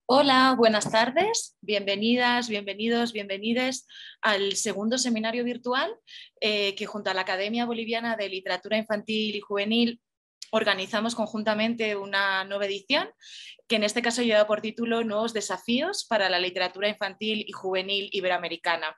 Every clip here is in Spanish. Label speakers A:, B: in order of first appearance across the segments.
A: Hola, buenas tardes. Bienvenidas, bienvenidos, bienvenides al segundo seminario virtual que junto a la Academia Boliviana de Literatura Infantil y Juvenil organizamos conjuntamente una nueva edición que en este caso lleva por título Nuevos desafíos para la literatura infantil y juvenil iberoamericana.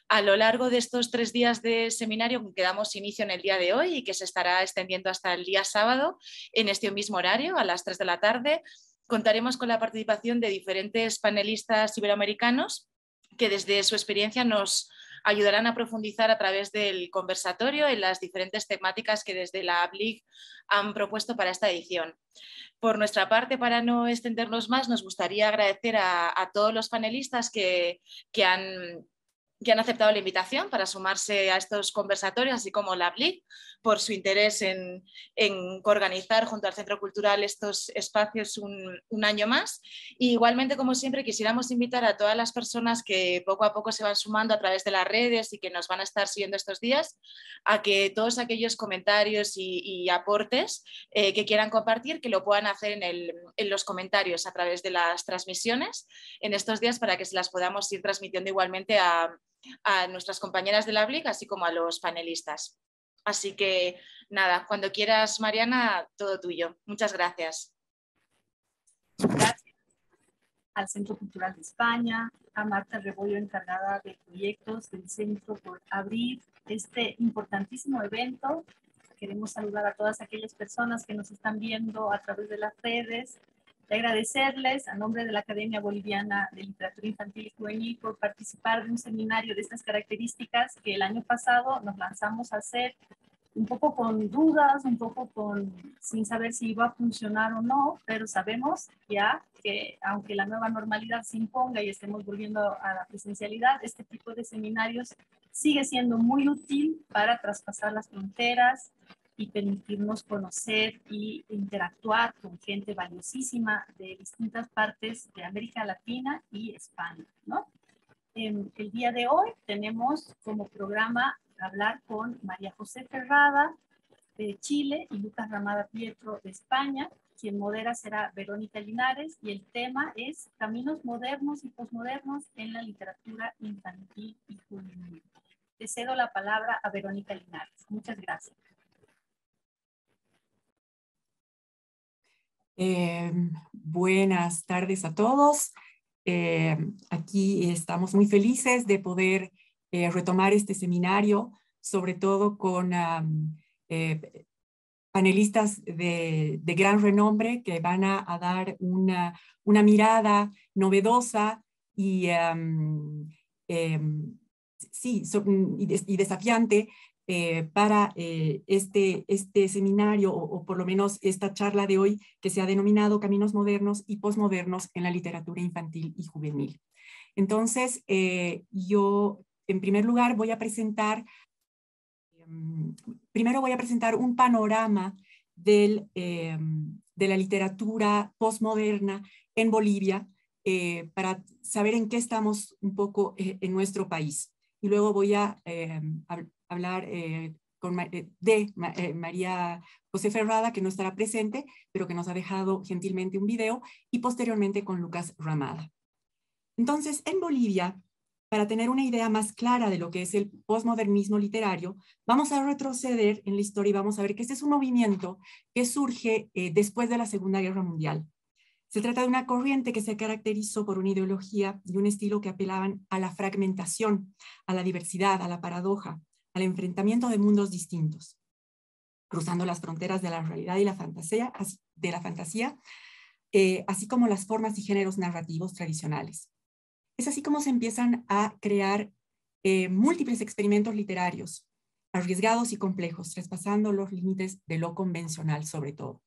A: A lo largo de estos 3 días de seminario que damos inicio en el día de hoy y que se estará extendiendo hasta el día sábado en este mismo horario a las 3 de la tarde, contaremos con la participación de diferentes panelistas iberoamericanos que desde su experiencia nos ayudarán a profundizar a través del conversatorio en las diferentes temáticas que desde la ABLIC han propuesto para esta edición. Por nuestra parte, para no extendernos más, nos gustaría agradecer a todos los panelistas que han aceptado la invitación para sumarse a estos conversatorios, así como la ABLIC, por su interés en coorganizar junto al Centro Cultural estos espacios un año más. Y igualmente, como siempre, quisiéramos invitar a todas las personas que poco a poco se van sumando a través de las redes y que nos van a estar siguiendo estos días, a que todos aquellos comentarios y aportes que quieran compartir, que lo puedan hacer en los comentarios a través de las transmisiones en estos días para que se las podamos ir transmitiendo igualmente a nuestras compañeras de la ABLIC, así como a los panelistas. Así que nada, cuando quieras, Mariana, todo tuyo. Muchas gracias.
B: Gracias al Centro Cultural de España, a Marta Rebollo, encargada de proyectos del centro, por abrir este importantísimo evento. Queremos saludar a todas aquellas personas que nos están viendo a través de las redes y agradecerles a nombre de la Academia Boliviana de Literatura Infantil y Juvenil por participar de un seminario de estas características que el año pasado nos lanzamos a hacer un poco con dudas, un poco sin saber si iba a funcionar o no, pero sabemos ya que aunque la nueva normalidad se imponga y estemos volviendo a la presencialidad, este tipo de seminarios sigue siendo muy útil para traspasar las fronteras y permitirnos conocer y interactuar con gente valiosísima de distintas partes de América Latina y España, ¿no? El día de hoy tenemos como programa hablar con María José Ferrada de Chile y Lucas Ramada Pietro de España. Quien modera será Verónica Linares y el tema es Caminos modernos y posmodernos en la literatura infantil y juvenil. Le cedo la palabra a Verónica Linares. Muchas gracias.
C: Buenas tardes a todos. Aquí estamos muy felices de poder retomar este seminario, sobre todo con panelistas de gran renombre que van a dar una mirada novedosa y, sí, y desafiante para este seminario o por lo menos esta charla de hoy que se ha denominado Caminos modernos y posmodernos en la literatura infantil y juvenil. Entonces, yo en primer lugar voy a presentar un panorama de la literatura postmoderna en Bolivia para saber en qué estamos un poco en nuestro país. Y luego voy a hablar de María José Ferrada, que no estará presente, pero que nos ha dejado gentilmente un video, y posteriormente con Lucas Ramada. Entonces, en Bolivia, para tener una idea más clara de lo que es el posmodernismo literario, vamos a retroceder en la historia y vamos a ver que este es un movimiento que surge después de la Segunda Guerra Mundial. Se trata de una corriente que se caracterizó por una ideología y un estilo que apelaban a la fragmentación, a la diversidad, a la paradoja, al enfrentamiento de mundos distintos, cruzando las fronteras de la realidad y la fantasía, así como las formas y géneros narrativos tradicionales. Es así como se empiezan a crear múltiples experimentos literarios, arriesgados y complejos, traspasando los límites de lo convencional sobre todo.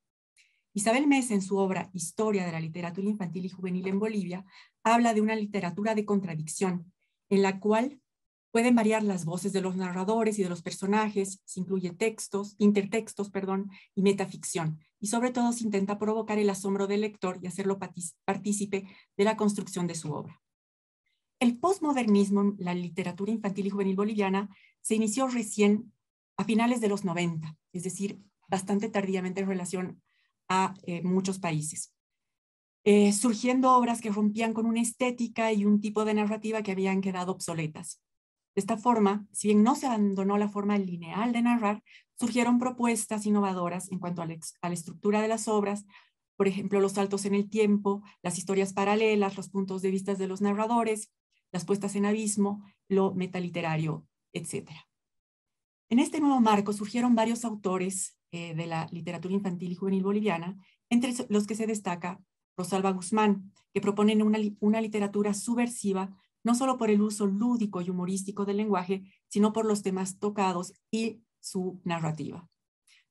C: Isabel Mesa, en su obra Historia de la literatura infantil y juvenil en Bolivia, habla de una literatura de contradicción, en la cual pueden variar las voces de los narradores y de los personajes, se incluye intertextos, y metaficción, y sobre todo se intenta provocar el asombro del lector y hacerlo partícipe de la construcción de su obra. El postmodernismo en la literatura infantil y juvenil boliviana se inició recién a finales de los 90, es decir, bastante tardíamente en relación a muchos países. surgiendo obras que rompían con una estética y un tipo de narrativa que habían quedado obsoletas. De esta forma, si bien no se abandonó la forma lineal de narrar, surgieron propuestas innovadoras en cuanto a la estructura de las obras, por ejemplo, los saltos en el tiempo, las historias paralelas, los puntos de vista de los narradores, las puestas en abismo, lo metaliterario, etc. En este nuevo marco surgieron varios autores de la literatura infantil y juvenil boliviana, entre los que se destaca Rosalba Guzmán, que proponen una literatura subversiva no solo por el uso lúdico y humorístico del lenguaje, sino por los temas tocados y su narrativa.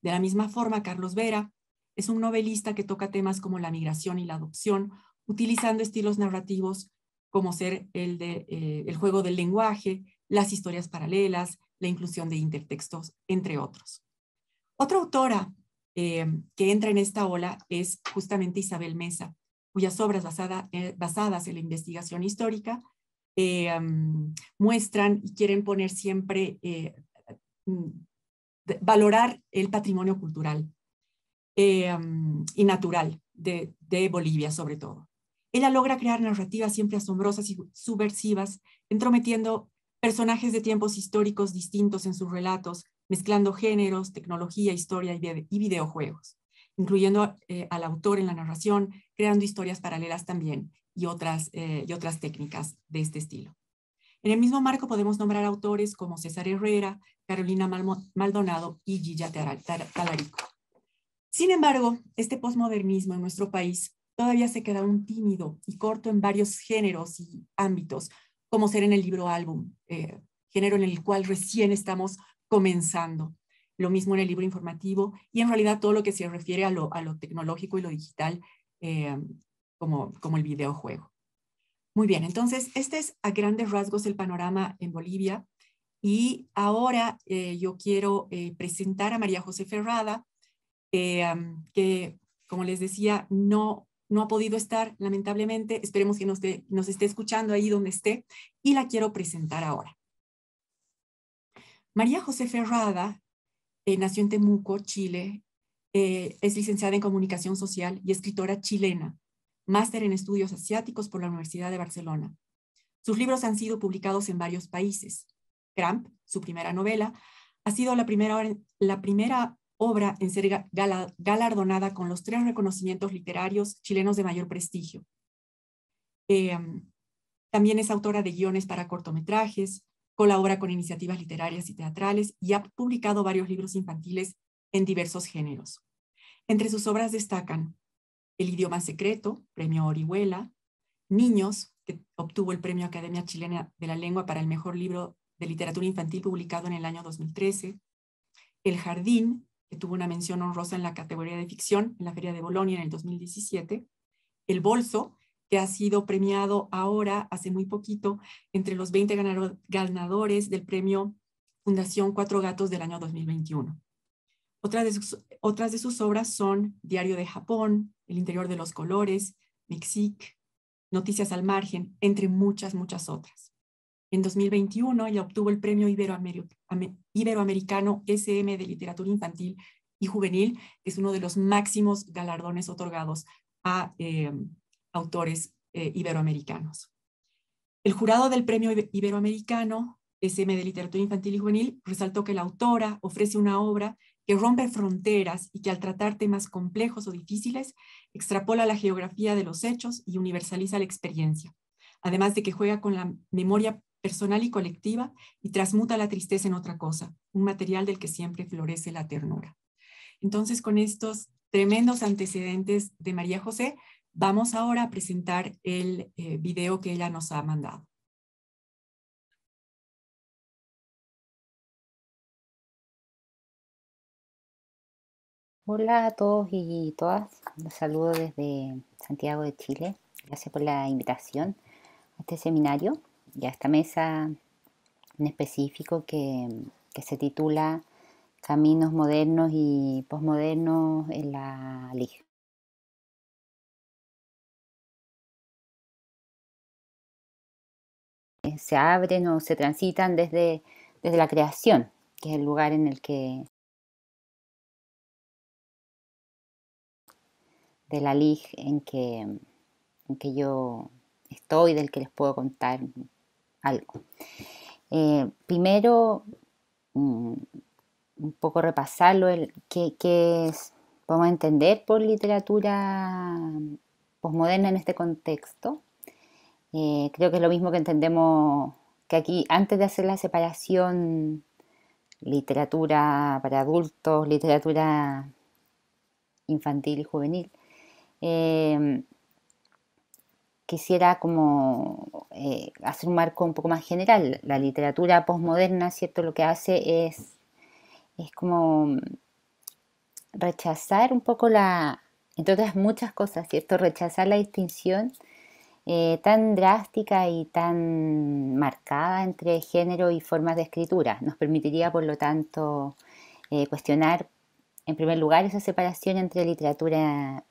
C: De la misma forma, Carlos Vera es un novelista que toca temas como la migración y la adopción, utilizando estilos narrativos como ser el juego del lenguaje, las historias paralelas, la inclusión de intertextos, entre otros. Otra autora que entra en esta ola es justamente Isabel Mesa, cuyas obras basadas en la investigación histórica muestran y quieren poner siempre, valorar el patrimonio cultural y natural de Bolivia, sobre todo. Ella logra crear narrativas siempre asombrosas y subversivas, entrometiendo personajes de tiempos históricos distintos en sus relatos, mezclando géneros, tecnología, historia y videojuegos, incluyendo al autor en la narración, creando historias paralelas también y otras técnicas de este estilo. En el mismo marco podemos nombrar autores como César Herrera, Carolina Maldonado y Gilla Talarico. Sin embargo, este posmodernismo en nuestro país todavía se queda un tímido y corto en varios géneros y ámbitos, como ser en el libro álbum, género en el cual recién estamos comenzando. Lo mismo en el libro informativo y en realidad todo lo que se refiere a lo tecnológico y lo digital, como el videojuego. Muy bien, entonces este es a grandes rasgos el panorama en Bolivia y ahora yo quiero presentar a María José Ferrada, que, como les decía, no ha podido estar, lamentablemente. Esperemos que nos esté escuchando ahí donde esté, y la quiero presentar ahora. María José Ferrada nació en Temuco, Chile, es licenciada en Comunicación Social y escritora chilena, máster en Estudios Asiáticos por la Universidad de Barcelona. Sus libros han sido publicados en varios países. Cramp, su primera novela, ha sido la primera obra en ser galardonada con los 3 reconocimientos literarios chilenos de mayor prestigio. También es autora de guiones para cortometrajes, colabora con iniciativas literarias y teatrales y ha publicado varios libros infantiles en diversos géneros. Entre sus obras destacan El idioma secreto, Premio Orihuela, Niños, que obtuvo el Premio Academia Chilena de la Lengua para el mejor libro de literatura infantil publicado en el año 2013, El Jardín, que tuvo una mención honrosa en la categoría de ficción en la Feria de Bolonia en el 2017, El Bolso, que ha sido premiado ahora, hace muy poquito, entre los 20 ganadores del premio Fundación Cuatro Gatos del año 2021. Otras de sus obras son Diario de Japón, El interior de los colores, Mexique, Noticias al margen, entre muchas, muchas otras. En 2021 ella obtuvo el Premio Iberoamericano SM de Literatura Infantil y Juvenil, que es uno de los máximos galardones otorgados a autores iberoamericanos. El jurado del Premio Iberoamericano SM de Literatura Infantil y Juvenil resaltó que la autora ofrece una obra que rompe fronteras y que al tratar temas complejos o difíciles, extrapola la geografía de los hechos y universaliza la experiencia, además de que juega con la memoria personal y colectiva y transmuta la tristeza en otra cosa, un material del que siempre florece la ternura. Entonces, con estos tremendos antecedentes de María José, vamos ahora a presentar el video que ella nos ha mandado.
D: Hola a todos y todas, los saludo desde Santiago de Chile. Gracias por la invitación a este seminario y a esta mesa en específico que se titula Caminos modernos y posmodernos en la LIG. Se abren o se transitan desde la creación, que es el lugar en el que de la LIG en que en que yo estoy, del que les puedo contar algo. Primero, un poco repasarlo, qué podemos entender por literatura posmoderna en este contexto. Creo que es lo mismo que entendemos que aquí, antes de hacer la separación literatura para adultos, literatura infantil y juvenil, quisiera como hacer un marco un poco más general. La literatura posmoderna, ¿cierto? Lo que hace es como rechazar un poco entre otras muchas cosas, ¿cierto? Rechazar la distinción tan drástica y tan marcada entre género y formas de escritura. Nos permitiría, por lo tanto, cuestionar, en primer lugar, esa separación entre literatura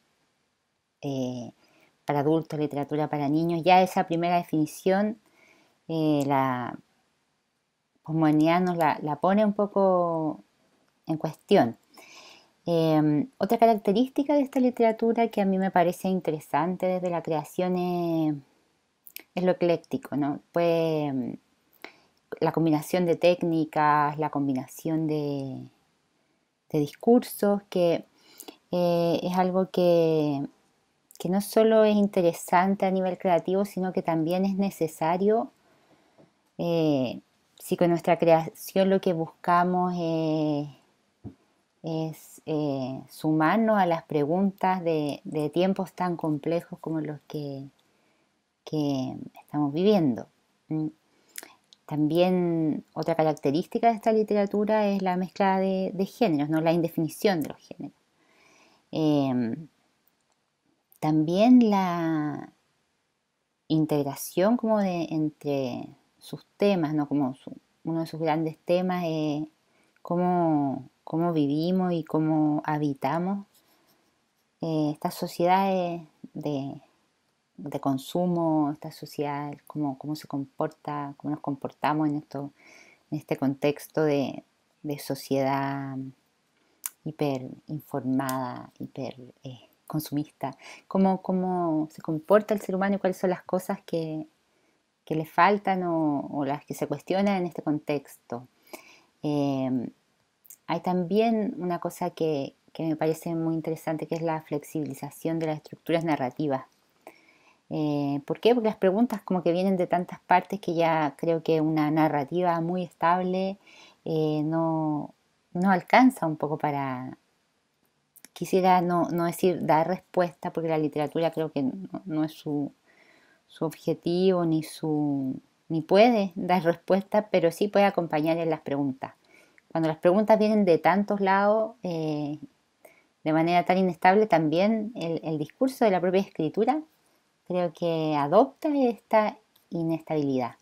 D: para adultos, literatura para niños. Ya esa primera definición, la posmodernidad nos la pone un poco en cuestión. Otra característica de esta literatura que a mí me parece interesante desde la creación es lo ecléctico, ¿no? Pues la combinación de técnicas, la combinación de discursos, que es algo que no solo es interesante a nivel creativo, sino que también es necesario si con nuestra creación lo que buscamos es sumarnos a las preguntas de tiempos tan complejos como los que estamos viviendo. También otra característica de esta literatura es la mezcla de géneros, ¿no? La indefinición de los géneros. También la integración como entre sus temas, ¿no? Como uno de sus grandes temas es cómo vivimos y cómo habitamos estas sociedades de consumo, esta sociedad, cómo se comporta, cómo nos comportamos en este contexto de sociedad hiperinformada, consumista, cómo se comporta el ser humano y cuáles son las cosas que le faltan o las que se cuestionan en este contexto. Hay también una cosa que me parece muy interesante, que es la flexibilización de las estructuras narrativas. ¿Por qué? Porque las preguntas como que vienen de tantas partes que ya creo que una narrativa muy estable no alcanza un poco para... Quisiera no decir dar respuesta, porque la literatura creo que no es su objetivo ni puede dar respuesta, pero sí puede acompañar en las preguntas. Cuando las preguntas vienen de tantos lados, de manera tan inestable, también el discurso de la propia escritura creo que adopta esta inestabilidad.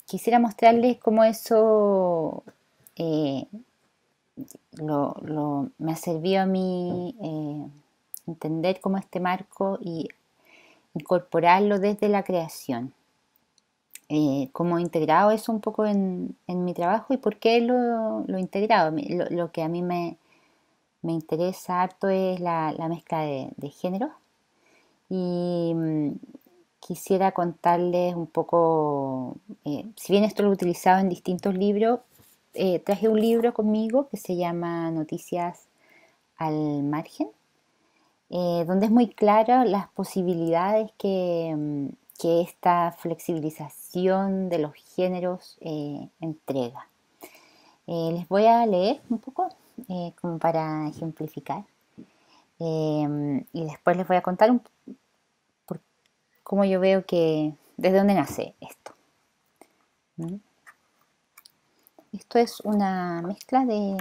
D: Quisiera mostrarles cómo eso me ha servido a mí entender cómo este marco y incorporarlo desde la creación. Cómo he integrado eso un poco en mi trabajo y por qué lo he integrado. Lo que a mí me interesa harto es la mezcla de géneros. Y quisiera contarles un poco, si bien esto lo he utilizado en distintos libros, traje un libro conmigo que se llama Noticias al Margen, donde es muy clara las posibilidades que esta flexibilización de los géneros entrega. Les voy a leer un poco como para ejemplificar. Y después les voy a contar cómo yo veo que, desde dónde nace esto. Esto es una mezcla de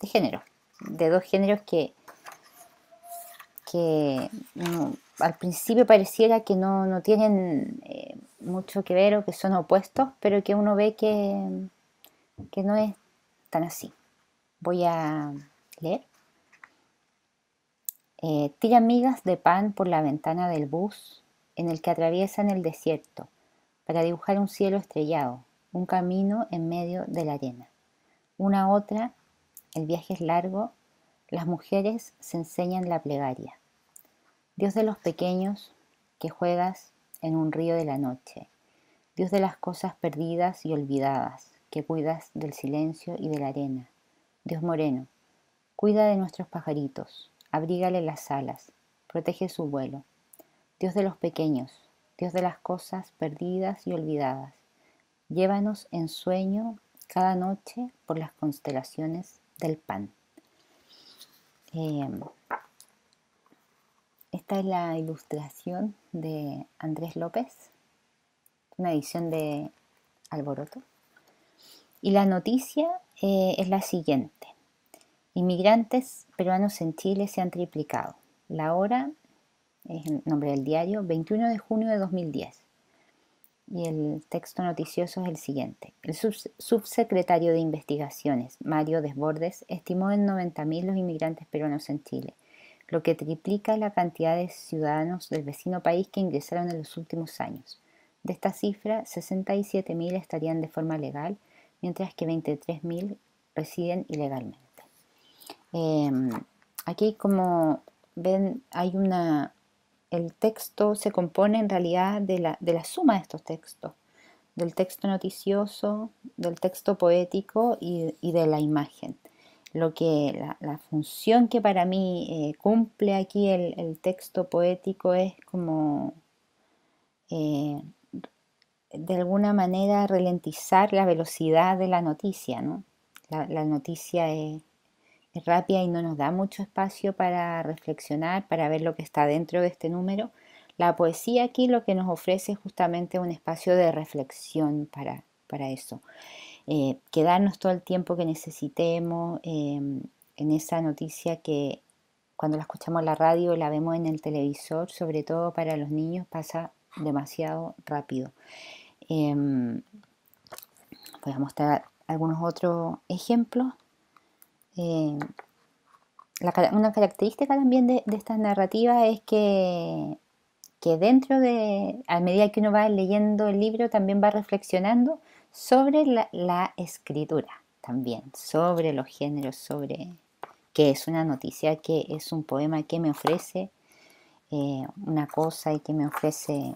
D: géneros, de dos géneros que al principio pareciera que no tienen mucho que ver o que son opuestos, pero que uno ve que no es tan así. Voy a leer. Tiran migas de pan por la ventana del bus en el que atraviesan el desierto para dibujar un cielo estrellado, un camino en medio de la arena. Una otra, el viaje es largo, las mujeres se enseñan la plegaria. Dios de los pequeños que juegas en un río de la noche, Dios de las cosas perdidas y olvidadas, que cuidas del silencio y de la arena, Dios moreno, cuida de nuestros pajaritos, abrígale las alas, protege su vuelo, Dios de los pequeños, Dios de las cosas perdidas y olvidadas, llévanos en sueño cada noche por las constelaciones del pan. Esta es la ilustración de Andrés López, una edición de Alboroto. Y la noticia es la siguiente. Inmigrantes peruanos en Chile se han triplicado. La hora es el nombre del diario, 21 de junio de 2010. Y el texto noticioso es el siguiente. El subsecretario de Investigaciones, Mario Desbordes, estimó en 90.000 los inmigrantes peruanos en Chile, lo que triplica la cantidad de ciudadanos del vecino país que ingresaron en los últimos años. De esta cifra, 67.000 estarían de forma legal, mientras que 23.000 residen ilegalmente. Aquí, como ven, el texto se compone en realidad de la suma de estos textos, del texto noticioso, del texto poético y de la imagen. La función que para mí cumple aquí el texto poético es como de alguna manera ralentizar la velocidad de la noticia, ¿no? La noticia es rápida y no nos da mucho espacio para reflexionar, para ver lo que está dentro de este número. La poesía aquí lo que nos ofrece es justamente un espacio de reflexión para eso. Quedarnos todo el tiempo que necesitemos en esa noticia que cuando la escuchamos en la radio, la vemos en el televisor, sobre todo para los niños, pasa demasiado rápido. Voy a mostrar algunos otros ejemplos. Una característica también de estas narrativas es que a medida que uno va leyendo el libro, también va reflexionando sobre la escritura, también, sobre los géneros, sobre qué es una noticia, qué es un poema, qué me ofrece una cosa y qué me ofrece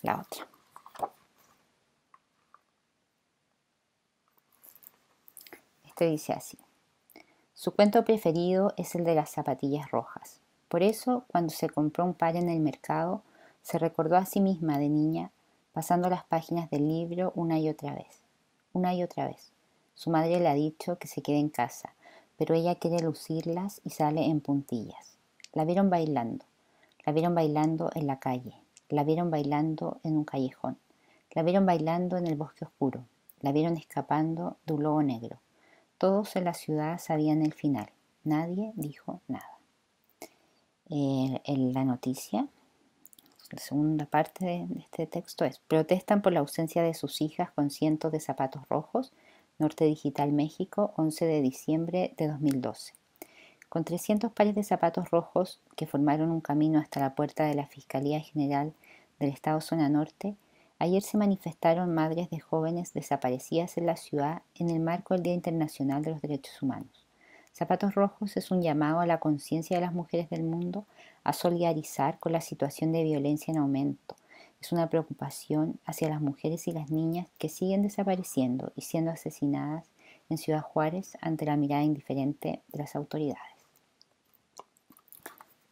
D: la otra. Este dice así. Su cuento preferido es el de las zapatillas rojas. Por eso, cuando se compró un par en el mercado, se recordó a sí misma de niña, pasando las páginas del libro una y otra vez. Una y otra vez. Su madre le ha dicho que se quede en casa, pero ella quiere lucirlas y sale en puntillas. La vieron bailando en la calle, la vieron bailando en un callejón, la vieron bailando en el bosque oscuro, la vieron escapando de un lobo negro. Todos en la ciudad sabían el final. Nadie dijo nada. En la noticia, la segunda parte de este texto es: protestan por la ausencia de sus hijas con cientos de zapatos rojos. Norte Digital, México, 11 de diciembre de 2012. Con 300 pares de zapatos rojos que formaron un camino hasta la puerta de la Fiscalía General del Estado Zona Norte, ayer se manifestaron madres de jóvenes desaparecidas en la ciudad en el marco del Día Internacional de los Derechos Humanos. Zapatos Rojos es un llamado a la conciencia de las mujeres del mundo a solidarizar con la situación de violencia en aumento. Es una preocupación hacia las mujeres y las niñas que siguen desapareciendo y siendo asesinadas en Ciudad Juárez ante la mirada indiferente de las autoridades.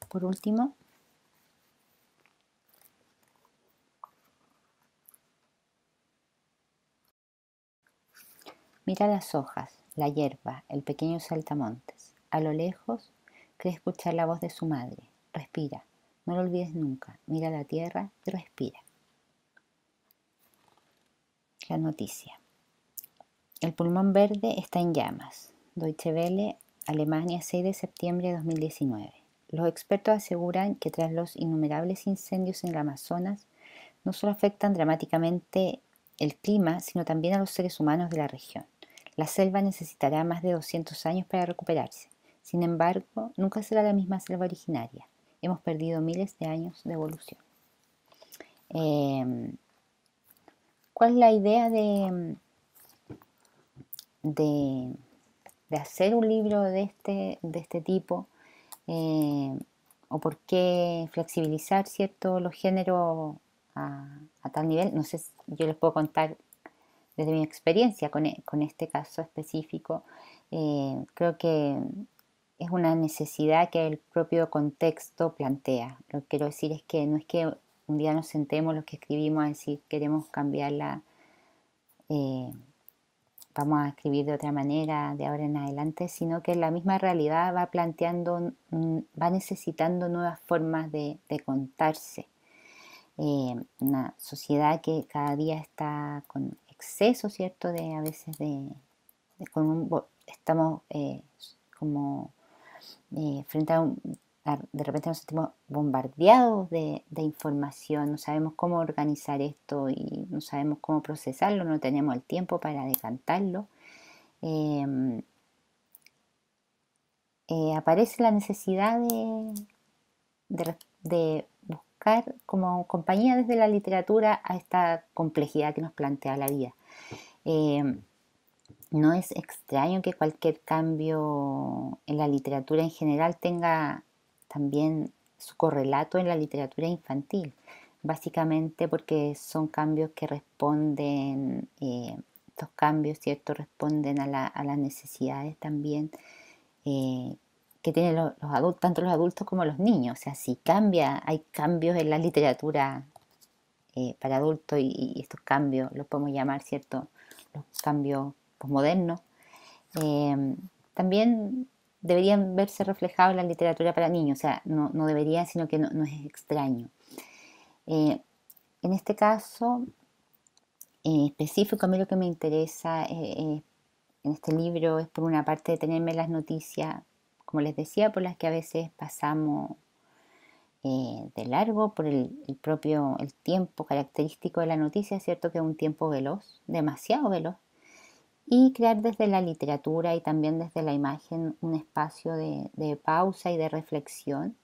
D: Por último, mira las hojas, la hierba, el pequeño saltamontes. A lo lejos, cree escuchar la voz de su madre. Respira, no lo olvides nunca. Mira la tierra y respira. La noticia. El pulmón verde está en llamas. Deutsche Welle, Alemania, 6 de septiembre de 2019. Los expertos aseguran que tras los innumerables incendios en el Amazonas, no solo afectan dramáticamente el clima, sino también a los seres humanos de la región. La selva necesitará más de 200 años para recuperarse. Sin embargo, nunca será la misma selva originaria. Hemos perdido miles de años de evolución. ¿Cuál es la idea de hacer un libro de este tipo? o por qué flexibilizar, ¿cierto?, los géneros a tal nivel. No sé, yo les puedo contar desde mi experiencia con este caso específico. Creo que es una necesidad que el propio contexto plantea. Lo que quiero decir es que no es que un día nos sentemos los que escribimos a decir queremos cambiarla, vamos a escribir de otra manera de ahora en adelante, sino que la misma realidad va planteando, va necesitando nuevas formas de contarse. Una sociedad que cada día está con exceso, ¿cierto?, de a veces estamos como frente de repente nos sentimos bombardeados de información, no sabemos cómo organizar esto y no sabemos cómo procesarlo, no tenemos el tiempo para decantarlo. Aparece la necesidad de buscar como compañía desde la literatura a esta complejidad que nos plantea la vida. No es extraño que cualquier cambio en la literatura en general tenga también su correlato en la literatura infantil, básicamente porque son cambios que responden, estos cambios, ¿cierto?, responden a las necesidades también que tienen los adultos, tanto los adultos como los niños. O sea, si hay cambios en la literatura para adultos y estos cambios los podemos llamar, ¿cierto?, los cambios posmodernos, también deberían verse reflejados en la literatura para niños. O sea, no deberían, sino que no es extraño. En este caso específico, a mí lo que me interesa en este libro es, por una parte, detenerme en las noticias, como les decía, por las que a veces pasamos de largo, por el tiempo característico de la noticia, ¿cierto?, que es un tiempo veloz, demasiado veloz, y crear desde la literatura y también desde la imagen un espacio de pausa y de reflexión,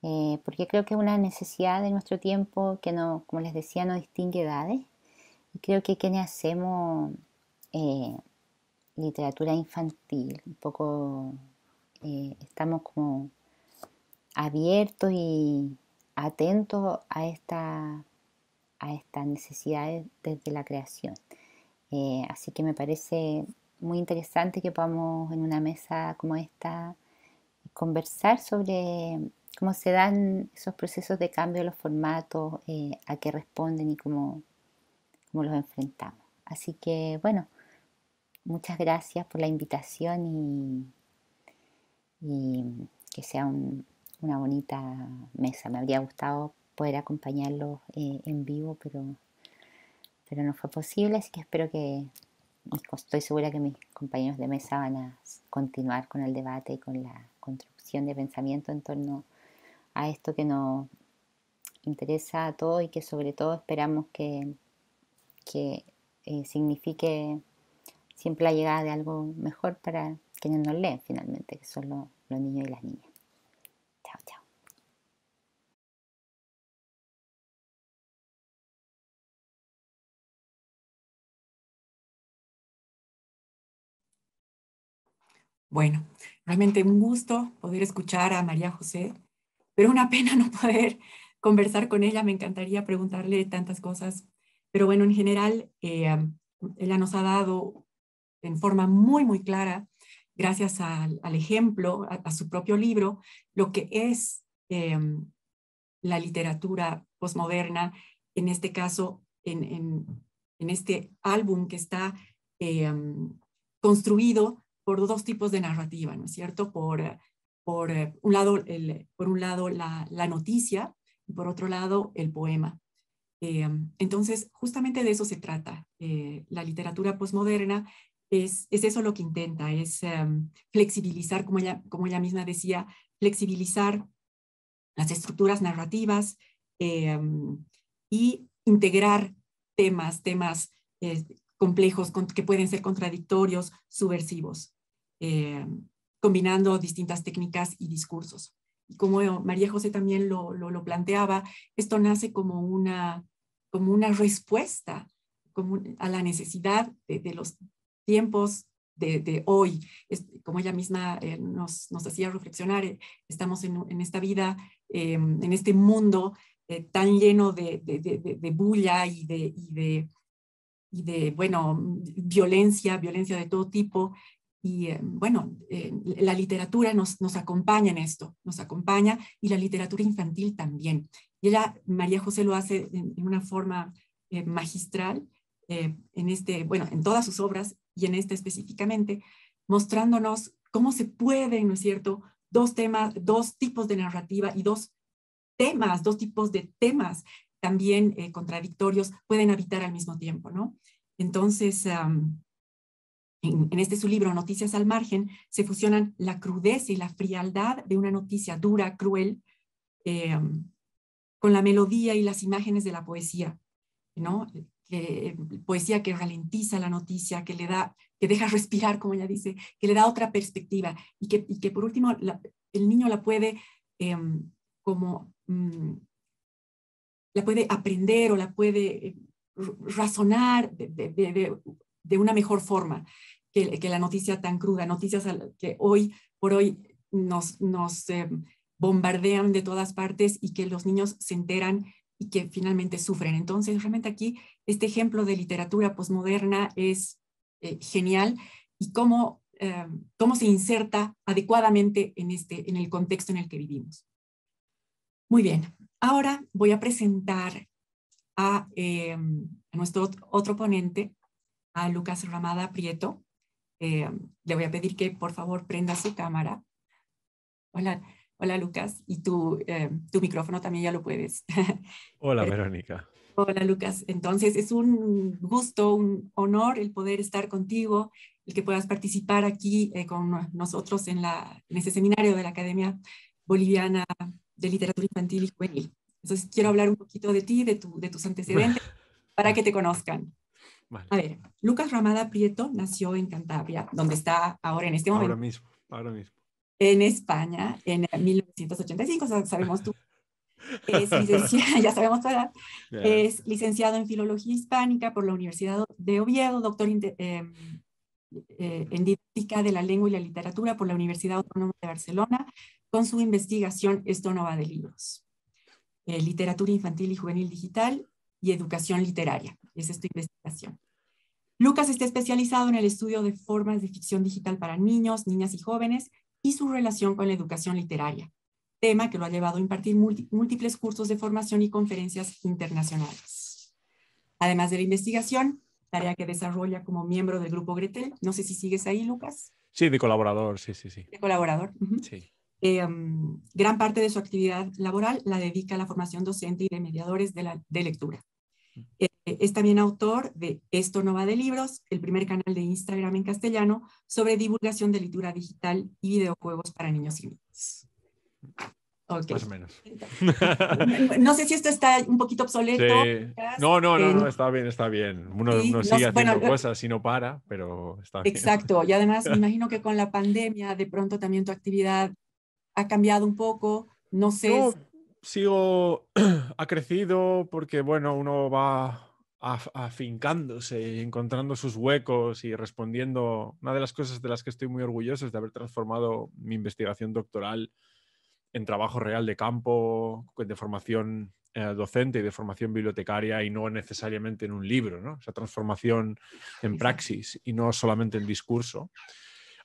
D: porque creo que es una necesidad de nuestro tiempo que, no, como les decía, no distingue edades, y creo que quienes hacemos literatura infantil, un poco estamos como abiertos y atentos a estas necesidades desde la creación. Así que me parece muy interesante que podamos en una mesa como esta conversar sobre cómo se dan esos procesos de cambio de los formatos, a qué responden y cómo los enfrentamos. Así que bueno, muchas gracias por la invitación y que sea una bonita mesa. Me habría gustado poder acompañarlos en vivo, pero no fue posible, así que estoy segura que mis compañeros de mesa van a continuar con el debate y con la construcción de pensamiento en torno a esto que nos interesa a todos y que sobre todo esperamos que signifique siempre la llegada de algo mejor para quienes nos leen finalmente, que son los niños y las niñas. Chao, chao.
C: Bueno, realmente un gusto poder escuchar a María José, pero una pena no poder conversar con ella. Me encantaría preguntarle tantas cosas, pero bueno, en general, ella nos ha dado en forma muy, muy clara, gracias al ejemplo, a su propio libro, lo que es la literatura posmoderna, en este caso, en este álbum que está construido por dos tipos de narrativa, ¿no es cierto? Por un lado la noticia y por otro lado el poema. Entonces, justamente de eso se trata. La literatura posmoderna es eso lo que intenta, es flexibilizar, como ella misma decía, flexibilizar las estructuras narrativas y integrar temas complejos que pueden ser contradictorios, subversivos, combinando distintas técnicas y discursos. Y como María José también lo planteaba, esto nace como una respuesta a la necesidad de los tiempos de hoy. Como ella misma nos hacía reflexionar, estamos en esta vida, en este mundo tan lleno de bulla y de bueno, violencia de todo tipo. Y bueno, la literatura nos acompaña en esto, nos acompaña, y la literatura infantil también. Y María José, lo hace en una forma magistral, bueno, en todas sus obras y en esta específicamente, mostrándonos cómo se pueden, ¿no es cierto?, dos tipos de narrativa y dos tipos de temas también contradictorios pueden habitar al mismo tiempo, ¿no? Entonces, en este su libro, Noticias al margen, se fusionan la crudeza y la frialdad de una noticia dura, cruel, con la melodía y las imágenes de la poesía, ¿no? Poesía que ralentiza la noticia, que deja respirar, como ella dice, que le da otra perspectiva, y que por último el niño la puede la puede aprender o la puede razonar de una mejor forma que la noticia tan cruda, noticias que hoy por hoy nos bombardean de todas partes y que los niños se enteran y que finalmente sufren. Entonces, realmente aquí este ejemplo de literatura posmoderna es genial, y cómo se inserta adecuadamente en el contexto en el que vivimos. Muy bien, ahora voy a presentar a nuestro otro ponente, a Lucas Ramada Prieto. Le voy a pedir que por favor prenda su cámara. Hola Lucas, y tu micrófono también ya lo puedes.
E: Hola Verónica.
C: Hola Lucas, entonces es un gusto, un honor el poder estar contigo, el que puedas participar aquí con nosotros en este seminario de la Academia Boliviana de Literatura Infantil y Juvenil. Entonces quiero hablar un poquito de ti, de tus antecedentes, para que te conozcan.
E: Vale.
C: A ver, Lucas Ramada Prieto nació en Cantabria, donde está ahora en este momento.
E: Ahora mismo.
C: En España, en 1985, sabemos tú. Es licenciado, ya sabemos tu edad. Es licenciado en Filología Hispánica por la Universidad de Oviedo, doctor en Didáctica de la Lengua y la Literatura por la Universidad Autónoma de Barcelona, con su investigación Esto no va de libros. Literatura infantil y juvenil digital y educación literaria. Esa es tu investigación. Lucas está especializado en el estudio de formas de ficción digital para niños, niñas y jóvenes y su relación con la educación literaria, tema que lo ha llevado a impartir múltiples cursos de formación y conferencias internacionales. Además de la investigación, tarea que desarrolla como miembro del Grupo Gretel. No sé si sigues ahí, Lucas.
E: Sí, de colaborador, sí.
C: De colaborador.
E: Sí.
C: Gran parte de su actividad laboral la dedica a la formación docente y de mediadores de lectura. Es también autor de Esto no va de libros, el primer canal de Instagram en castellano sobre divulgación de lectura digital y videojuegos para niños y niñas. Okay.
E: Más o menos.
C: No sé si esto está un poquito obsoleto.
E: Sí. No, está bien. Uno sigue haciendo cosas y no para, pero está bien.
C: Exacto, y además me imagino que con la pandemia de pronto también tu actividad ha cambiado un poco, no sé.
E: Ha crecido porque, bueno, uno va afincándose, encontrando sus huecos y respondiendo. Una de las cosas de las que estoy muy orgulloso es de haber transformado mi investigación doctoral en trabajo real de campo, de formación docente y de formación bibliotecaria, y no necesariamente en un libro, ¿no? Esa transformación en praxis y no solamente en discurso.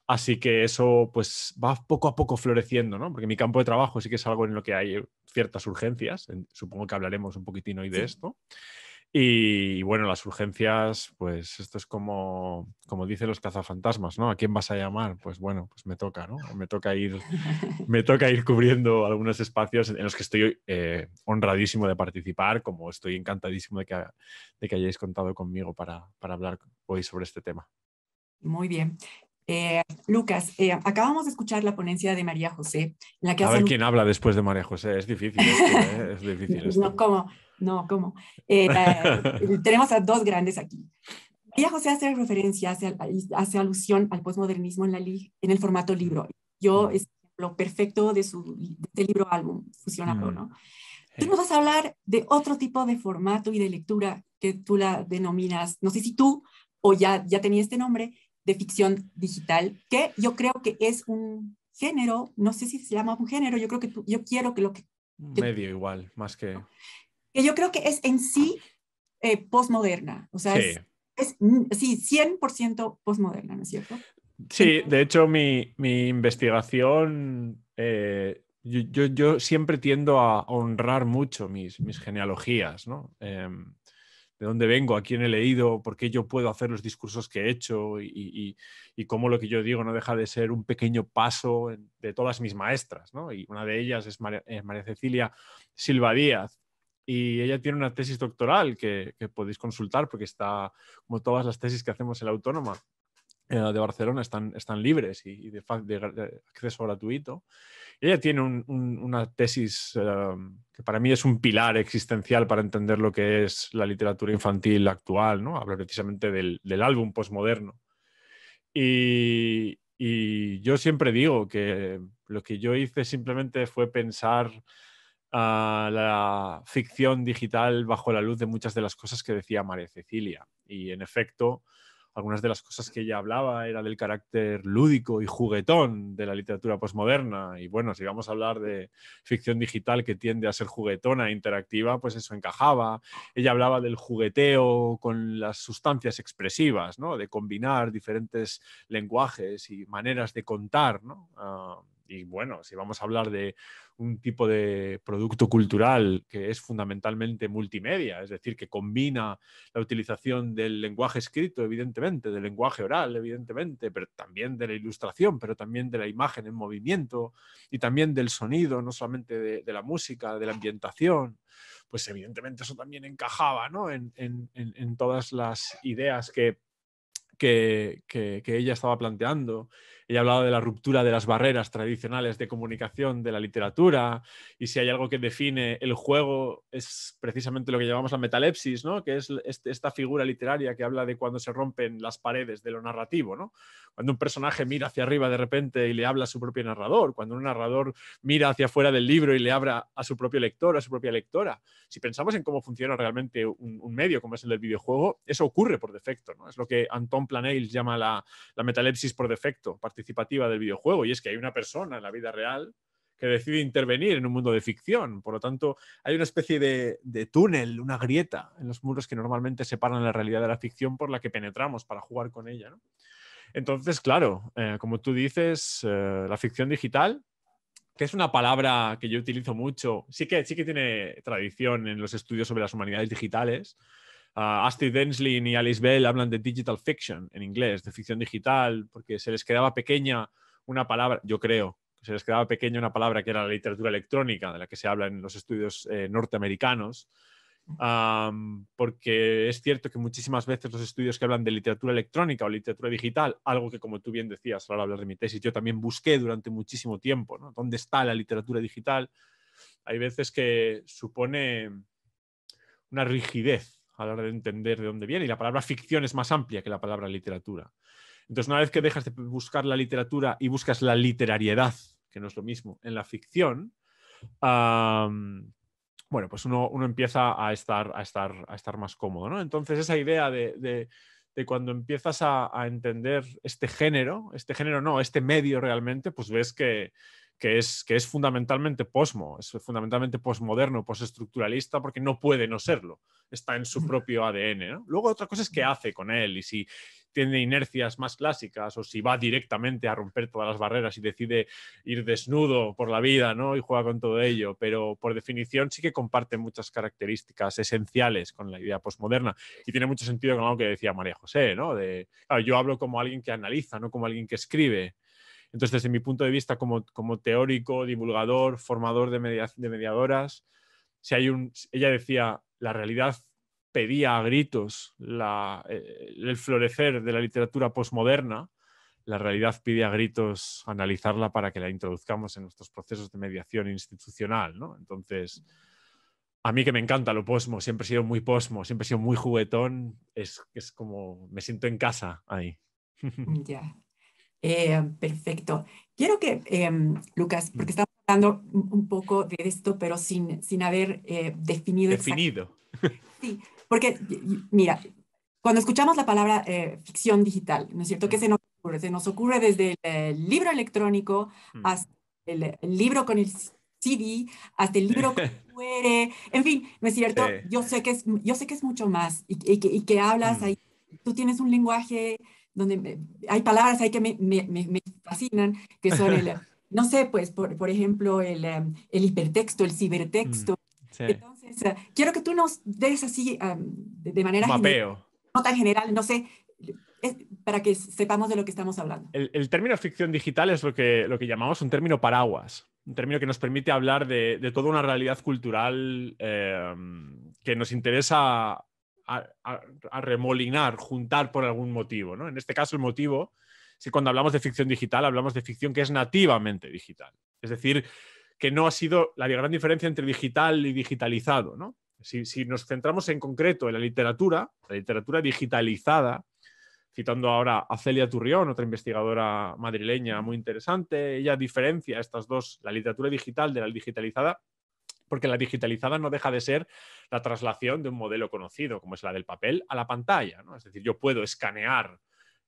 E: Así que eso pues va poco a poco floreciendo, ¿no? Porque mi campo de trabajo sí que es algo en lo que hay ciertas urgencias. Supongo que hablaremos un poquitín hoy de esto. Y bueno, las urgencias, pues esto es como dicen los cazafantasmas, ¿no? ¿A quién vas a llamar? Pues bueno, pues me toca, ¿no? Me toca ir cubriendo algunos espacios en los que estoy honradísimo de participar, como estoy encantadísimo de que hayáis contado conmigo para hablar hoy sobre este tema.
C: Muy bien. Lucas, acabamos de escuchar la ponencia de María José. En la que
E: a ver quién habla después de María José. Es difícil esto, es difícil esto.
C: ¿Cómo? Tenemos a dos grandes aquí. María José hace referencia, hace alusión al posmodernismo en el formato libro. Es lo perfecto de este libro álbum fusionado, ¿no? Tú nos vas a hablar de otro tipo de formato y de lectura que tú la denominas, no sé si tú o ya tenía este nombre, de ficción digital, que yo creo que es un género, no sé si se llama un género, yo creo que yo quiero que lo que...
E: Medio igual, más que...
C: Que yo creo que es en sí postmoderna, o sea,
E: Sí.
C: sí, 100% postmoderna, ¿no es cierto?
E: Sí, de hecho mi investigación, yo siempre tiendo a honrar mucho mis genealogías, ¿no? De dónde vengo, a quién he leído, por qué yo puedo hacer los discursos que he hecho y cómo lo que yo digo no deja de ser un pequeño paso de todas mis maestras, ¿no? Y una de ellas es María Cecilia Silva Díaz. Y ella tiene una tesis doctoral que podéis consultar porque está, como todas las tesis que hacemos en la Autónoma de Barcelona, están libres y de acceso gratuito. Ella tiene una tesis que para mí es un pilar existencial para entender lo que es la literatura infantil actual, ¿no? Habla precisamente del álbum postmoderno. Y yo siempre digo que lo que yo hice simplemente fue pensar la ficción digital bajo la luz de muchas de las cosas que decía María Cecilia. Y en efecto, algunas de las cosas que ella hablaba era del carácter lúdico y juguetón de la literatura posmoderna. Y bueno, si vamos a hablar de ficción digital que tiende a ser juguetona e interactiva, pues eso encajaba. Ella hablaba del jugueteo con las sustancias expresivas, ¿no? De combinar diferentes lenguajes y maneras de contar, ¿no? Y bueno, si vamos a hablar de un tipo de producto cultural que es fundamentalmente multimedia, es decir, que combina la utilización del lenguaje escrito, evidentemente, del lenguaje oral, evidentemente, pero también de la ilustración, pero también de la imagen en movimiento y también del sonido, no solamente de la música, de la ambientación, pues evidentemente eso también encajaba, ¿no? en todas las ideas que ella estaba planteando. Ella hablaba de la ruptura de las barreras tradicionales de comunicación de la literatura, y si hay algo que define el juego es precisamente lo que llamamos la metalepsis, ¿no? Que es esta figura literaria que habla de cuando se rompen las paredes de lo narrativo, ¿no? Cuando un personaje mira hacia arriba de repente y le habla a su propio narrador, cuando un narrador mira hacia afuera del libro y le habla a su propio lector, a su propia lectora. Si pensamos en cómo funciona realmente un medio como es el del videojuego, eso ocurre por defecto, ¿no? Es lo que Anton Planels llama la metalepsis por defecto participativa del videojuego, y es que hay una persona en la vida real que decide intervenir en un mundo de ficción. Por lo tanto, hay una especie de túnel, una grieta en los muros que normalmente separan la realidad de la ficción por la que penetramos para jugar con ella, ¿no? Entonces, claro, como tú dices, la ficción digital, que es una palabra que yo utilizo mucho, sí que tiene tradición en los estudios sobre las humanidades digitales. Astrid Enslin y Alice Bell hablan de digital fiction en inglés, de ficción digital, porque se les quedaba pequeña una palabra, yo creo, se les quedaba pequeña una palabra que era la literatura electrónica, de la que se habla en los estudios norteamericanos. Porque es cierto que muchísimas veces los estudios que hablan de literatura electrónica o literatura digital, algo que, como tú bien decías al hablar de mi tesis, yo también busqué durante muchísimo tiempo, ¿no? ¿Dónde está la literatura digital? Hay veces que supone una rigidez a la hora de entender de dónde viene, y la palabra ficción es más amplia que la palabra literatura. Entonces, una vez que dejas de buscar la literatura y buscas la literariedad, que no es lo mismo, en la ficción, bueno, pues uno empieza a estar más cómodo, ¿no? Entonces, esa idea de cuando empiezas a entender este medio realmente, pues ves que es fundamentalmente es fundamentalmente posmoderno, postestructuralista, porque no puede no serlo. Está en su propio ADN, ¿no? Luego otra cosa es qué hace con él, y si tiene inercias más clásicas o si va directamente a romper todas las barreras y decide ir desnudo por la vida, ¿no? Y juega con todo ello, pero por definición sí que comparte muchas características esenciales con la idea posmoderna, y tiene mucho sentido con algo que decía María José, ¿no? Claro, yo hablo como alguien que analiza, no como alguien que escribe. Entonces, desde mi punto de vista como teórico, divulgador, formador de mediadoras, ella decía, la realidad pedía a gritos el florecer de la literatura posmoderna, la realidad pide a gritos analizarla para que la introduzcamos en nuestros procesos de mediación institucional, ¿no? Entonces, a mí que me encanta lo posmo, siempre he sido muy posmo, siempre he sido muy juguetón, es como me siento en casa ahí.
C: Ya. Perfecto. Quiero que, Lucas, porque estamos hablando un poco de esto, pero sin haber definido.
E: Definido.
C: Sí, porque, mira, cuando escuchamos la palabra ficción digital, ¿no es cierto? ¿Qué se nos ocurre? Se nos ocurre desde el libro electrónico hasta el libro con el CD, hasta el libro con QR, en fin, ¿no es cierto?
E: Sí.
C: Yo sé que es mucho más y que hablas ahí, tú tienes un lenguaje donde hay palabras ahí que me fascinan, que son no sé, pues, por ejemplo, el hipertexto, el cibertexto.
E: Sí.
C: Entonces, quiero que tú nos des así, de manera general,
E: Mapeo.
C: no tan general, no sé, para que sepamos de lo que estamos hablando.
E: El término ficción digital es lo que llamamos un término paraguas, un término que nos permite hablar de toda una realidad cultural que nos interesa a remolinar, juntar por algún motivo, ¿no? En este caso el motivo es que cuando hablamos de ficción digital hablamos de ficción que es nativamente digital. Es decir, que no ha sido la gran diferencia entre digital y digitalizado, ¿no? Si nos centramos en concreto en la literatura digitalizada, citando ahora a Celia Turrión, otra investigadora madrileña muy interesante, ella diferencia estas dos, la literatura digital de la digitalizada, porque la digitalizada no deja de ser la traslación de un modelo conocido, como es la del papel, a la pantalla, ¿no? Es decir, yo puedo escanear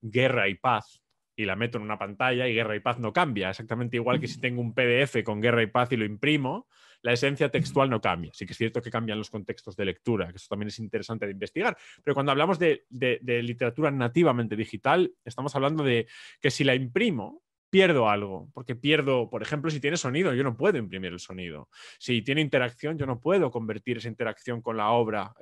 E: Guerra y Paz y la meto en una pantalla y Guerra y Paz no cambia, exactamente igual que si tengo un PDF con Guerra y Paz y lo imprimo, la esencia textual no cambia. Sí que es cierto que cambian los contextos de lectura, que eso también es interesante de investigar, pero cuando hablamos de literatura nativamente digital, estamos hablando de que si la imprimo, pierdo algo, porque pierdo, por ejemplo, si tiene sonido, yo no puedo imprimir el sonido. Si tiene interacción, yo no puedo convertir esa interacción con la obra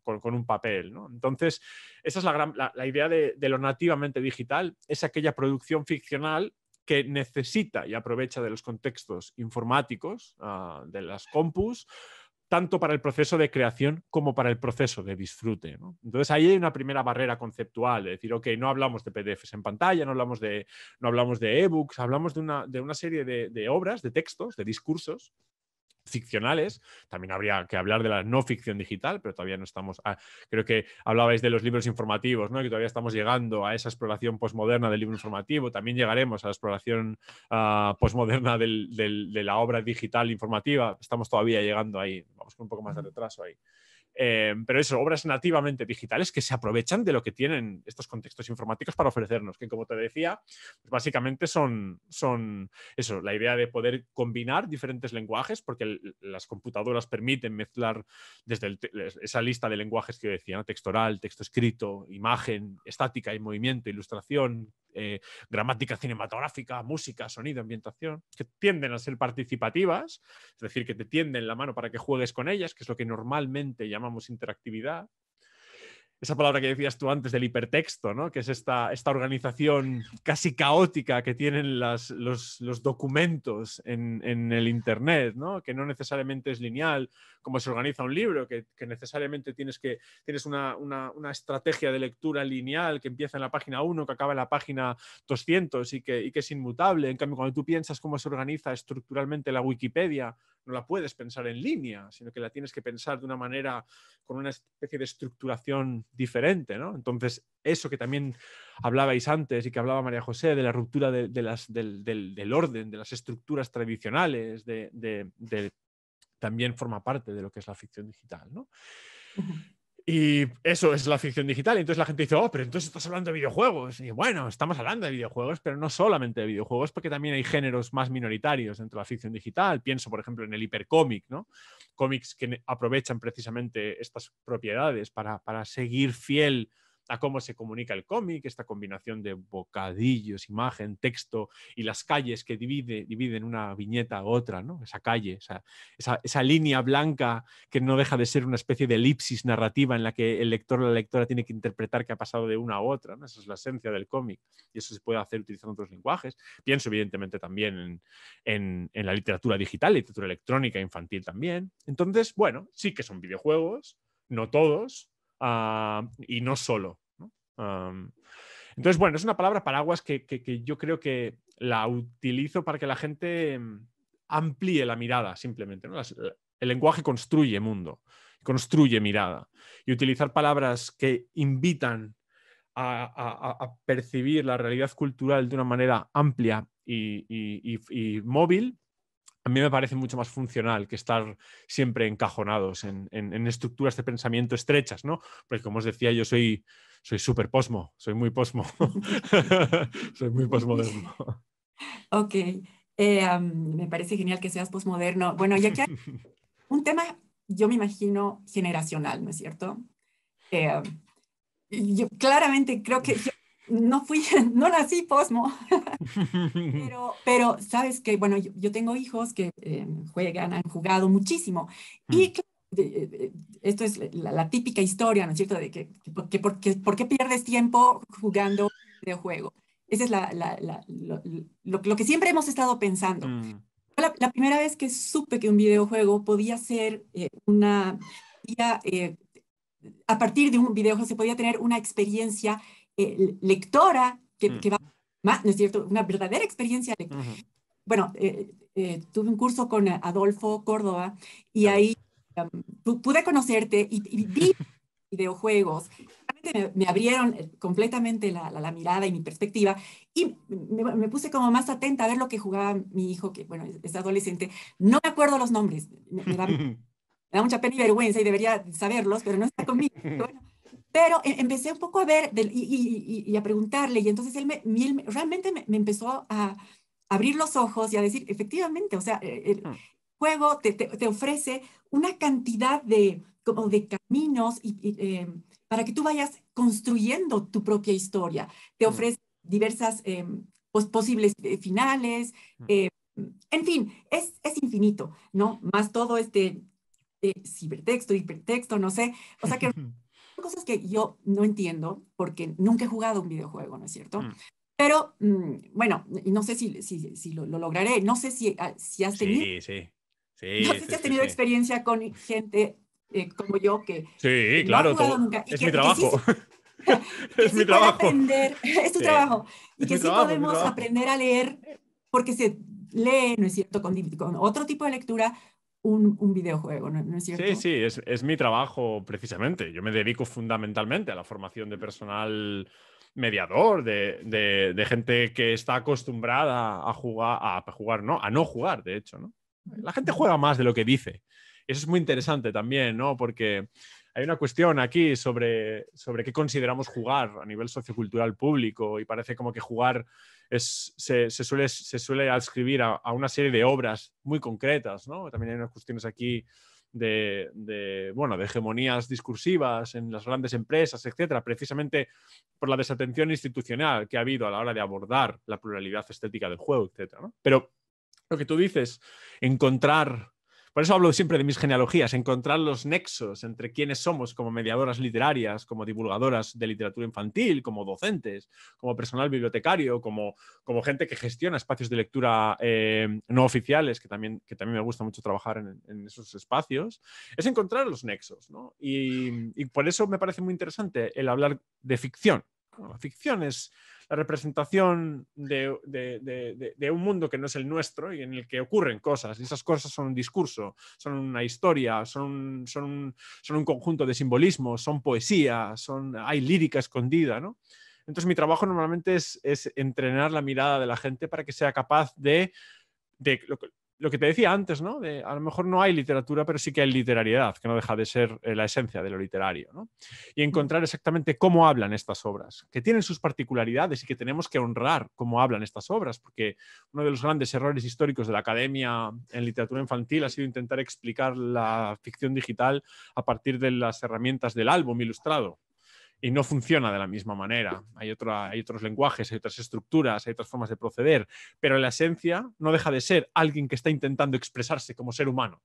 E: con un papel, ¿no? Entonces, esa es la idea de lo nativamente digital, es aquella producción ficcional que necesita y aprovecha de los contextos informáticos, de las compus, tanto para el proceso de creación como para el proceso de disfrute, ¿no? Entonces ahí hay una primera barrera conceptual, de decir, ok, no hablamos de PDFs en pantalla, no hablamos de ebooks, hablamos de una serie de obras, de textos, de discursos ficcionales. También habría que hablar de la no ficción digital, pero todavía no estamos... creo que hablabais de los libros informativos, ¿no? Que todavía estamos llegando a esa exploración posmoderna del libro informativo. También llegaremos a la exploración posmoderna de la obra digital informativa. Estamos todavía llegando ahí. Vamos con un poco más de retraso ahí. Pero eso, obras nativamente digitales que se aprovechan de lo que tienen estos contextos informáticos para ofrecernos, que como te decía, pues básicamente son eso, la idea de poder combinar diferentes lenguajes, porque las computadoras permiten mezclar desde esa lista de lenguajes que yo decía, ¿no? Texto oral, texto escrito, imagen, estática y movimiento, ilustración, gramática cinematográfica, música, sonido, ambientación, que tienden a ser participativas, es decir, que te tienden la mano para que juegues con ellas, que es lo que normalmente llamamos interactividad. Esa palabra que decías tú antes del hipertexto, ¿no? Que es esta organización casi caótica que tienen los documentos en el Internet, ¿no? Que no necesariamente es lineal, como se organiza un libro, que necesariamente tienes una estrategia de lectura lineal que empieza en la página 1, que acaba en la página 200 y que es inmutable. En cambio, cuando tú piensas cómo se organiza estructuralmente la Wikipedia, no la puedes pensar en línea, sino que la tienes que pensar de una manera con una especie de estructuración diferente, ¿no? Entonces, eso que también hablabais antes y que hablaba María José de la ruptura del orden, de las estructuras tradicionales, también forma parte de lo que es la ficción digital, ¿no? Y eso es la ficción digital. Y entonces la gente dice, oh, pero entonces estás hablando de videojuegos. Y bueno, estamos hablando de videojuegos, pero no solamente de videojuegos, porque también hay géneros más minoritarios dentro de la ficción digital. Pienso, por ejemplo, en el hipercómic, ¿no? Cómics que aprovechan precisamente estas propiedades para seguir fiel a cómo se comunica el cómic, esta combinación de bocadillos, imagen, texto y las calles que dividen una viñeta a otra, ¿no? Esa calle, esa línea blanca que no deja de ser una especie de elipsis narrativa en la que el lector o la lectora tiene que interpretar qué ha pasado de una a otra, ¿no? Esa es la esencia del cómic y eso se puede hacer utilizando otros lenguajes. Pienso evidentemente también en la literatura digital, literatura electrónica infantil también. Entonces, bueno, sí que son videojuegos, no todos, y no solo, ¿no? Entonces, bueno, es una palabra paraguas que yo creo que la utilizo para que la gente amplíe la mirada simplemente, ¿no? El lenguaje construye mundo, construye mirada, y utilizar palabras que invitan a percibir la realidad cultural de una manera amplia y móvil a mí me parece mucho más funcional que estar siempre encajonados en estructuras de pensamiento estrechas, ¿no? Porque como os decía, yo soy súper posmo, soy muy posmo, soy muy posmoderno.
C: Ok, me parece genial que seas posmoderno. Bueno, ya que hay un tema, yo me imagino, generacional, ¿no es cierto? Eh, yo claramente creo que yo no fui, no nací posmo, pero sabes que, bueno, yo tengo hijos que juegan, han jugado muchísimo. Y claro, esto es la típica historia, ¿no es cierto? De ¿por qué pierdes tiempo jugando videojuego? Esa es lo que siempre hemos estado pensando. La primera vez que supe que un videojuego podía ser a partir de un videojuego se podía tener una experiencia lectora que va más, ¿no es cierto? Una verdadera experiencia lectora. Bueno, tuve un curso con Adolfo Córdoba y ahí pude conocerte y vi videojuegos. Realmente me abrieron completamente la mirada y mi perspectiva y me puse como más atenta a ver lo que jugaba mi hijo, que bueno, es adolescente. No me acuerdo los nombres, me da mucha pena y vergüenza y debería saberlos, pero no está conmigo. Bueno, pero empecé un poco a ver y a preguntarle y entonces realmente me empezó a abrir los ojos y a decir, efectivamente, o sea, el juego te ofrece una cantidad como de caminos para que tú vayas construyendo tu propia historia. Te ofrece diversas posibles finales, en fin, es infinito, ¿no? Más todo cibertexto, hipertexto, no sé. O sea que son cosas que yo no entiendo porque nunca he jugado un videojuego, ¿no es cierto? Pero bueno, no sé si lo lograré. No sé si has tenido, no sé si has tenido
E: Sí.
C: experiencia con gente como yo
E: Sí,
C: que no ha
E: claro,
C: jugado nunca
E: es mi trabajo.
C: y que
E: Es
C: sí
E: mi
C: puede
E: trabajo.
C: aprender, es tu
E: Sí,
C: trabajo, y
E: es
C: que
E: mi
C: sí
E: trabajo, es mi
C: podemos
E: trabajo.
C: aprender a leer porque se lee, ¿no es cierto? Con otro tipo de lectura, un videojuego, ¿no es
E: Sí,
C: cierto?
E: sí, es mi trabajo precisamente. Yo me dedico fundamentalmente a la formación de personal mediador, de gente que está acostumbrada a no jugar, de hecho, ¿no? La gente juega más de lo que dice. Eso es muy interesante también, ¿no? Porque hay una cuestión aquí sobre qué consideramos jugar a nivel sociocultural público y parece como que jugar se suele adscribir a una serie de obras muy concretas, ¿no? También hay unas cuestiones aquí bueno, de hegemonías discursivas en las grandes empresas, etcétera, precisamente por la desatención institucional que ha habido a la hora de abordar la pluralidad estética del juego, etcétera, ¿no? Pero lo que tú dices, encontrar, por eso hablo siempre de mis genealogías, encontrar los nexos entre quienes somos como mediadoras literarias, como divulgadoras de literatura infantil, como docentes, como personal bibliotecario, como gente que gestiona espacios de lectura no oficiales, que también me gusta mucho trabajar en esos espacios, es encontrar los nexos, ¿no? Y por eso me parece muy interesante el hablar de ficción. Bueno, la ficción es la representación de un mundo que no es el nuestro y en el que ocurren cosas. Y esas cosas son un discurso, son una historia, son un conjunto de simbolismos, son poesía, hay lírica escondida, ¿no? Entonces mi trabajo normalmente es entrenar la mirada de la gente para que sea capaz de lo que te decía antes, ¿no? A lo mejor no hay literatura, pero sí que hay literariedad, que no deja de ser la esencia de lo literario, ¿no? Y encontrar exactamente cómo hablan estas obras, que tienen sus particularidades y que tenemos que honrar cómo hablan estas obras, porque uno de los grandes errores históricos de la academia en literatura infantil ha sido intentar explicar la ficción digital a partir de las herramientas del álbum ilustrado. Y no funciona de la misma manera. Hay otros lenguajes, hay otras estructuras, hay otras formas de proceder, pero la esencia no deja de ser alguien que está intentando expresarse como ser humano.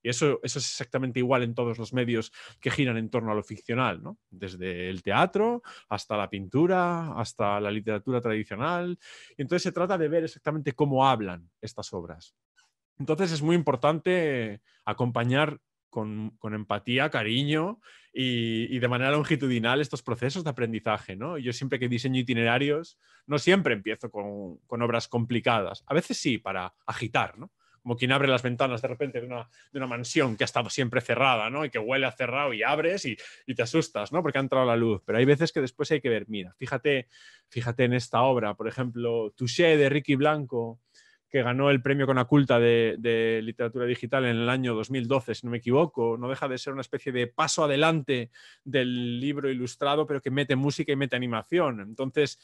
E: Y eso es exactamente igual en todos los medios que giran en torno a lo ficcional, ¿no? Desde el teatro hasta la pintura, hasta la literatura tradicional. Y entonces se trata de ver exactamente cómo hablan estas obras. Entonces es muy importante acompañar con empatía, cariño y de manera longitudinal estos procesos de aprendizaje, ¿no? Yo siempre que diseño itinerarios, no siempre empiezo con obras complicadas. A veces sí, para agitar, ¿no? Como quien abre las ventanas de repente de una mansión que ha estado siempre cerrada, ¿no? Y que huele a cerrado y abres y te asustas, ¿no? Porque ha entrado la luz. Pero hay veces que después hay que ver, mira, fíjate en esta obra, por ejemplo, Touché de Ricky Blanco, que ganó el premio Conaculta de literatura digital en el año 2012, si no me equivoco. No deja de ser una especie de paso adelante del libro ilustrado, pero que mete música y mete animación. Entonces,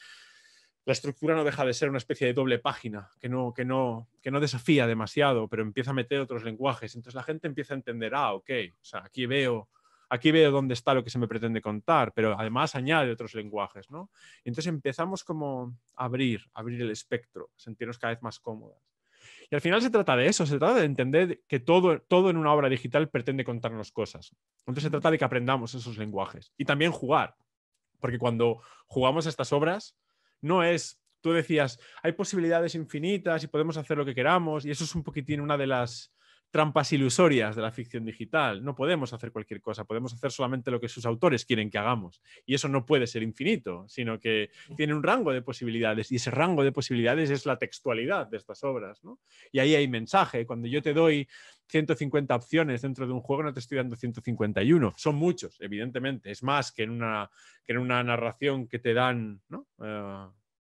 E: la estructura no deja de ser una especie de doble página, que no desafía demasiado, pero empieza a meter otros lenguajes. Entonces la gente empieza a entender, ok, o sea, aquí veo dónde está lo que se me pretende contar, pero además añade otros lenguajes, ¿no? Y entonces empezamos como a abrir el espectro, a sentirnos cada vez más cómodas. Y al final se trata de eso, se trata de entender que todo en una obra digital pretende contarnos cosas. Entonces se trata de que aprendamos esos lenguajes y también jugar, porque cuando jugamos estas obras, no es, tú decías, hay posibilidades infinitas y podemos hacer lo que queramos, y eso es un poquitín una de las trampas ilusorias de la ficción digital. No podemos hacer cualquier cosa, podemos hacer solamente lo que sus autores quieren que hagamos. Y eso no puede ser infinito, sino que tiene un rango de posibilidades, y ese rango de posibilidades es la textualidad de estas obras, ¿no? Y ahí hay mensaje. Cuando yo te doy 150 opciones dentro de un juego, no te estoy dando 151. Son muchos, evidentemente. Es más que en una narración que te dan, ¿no?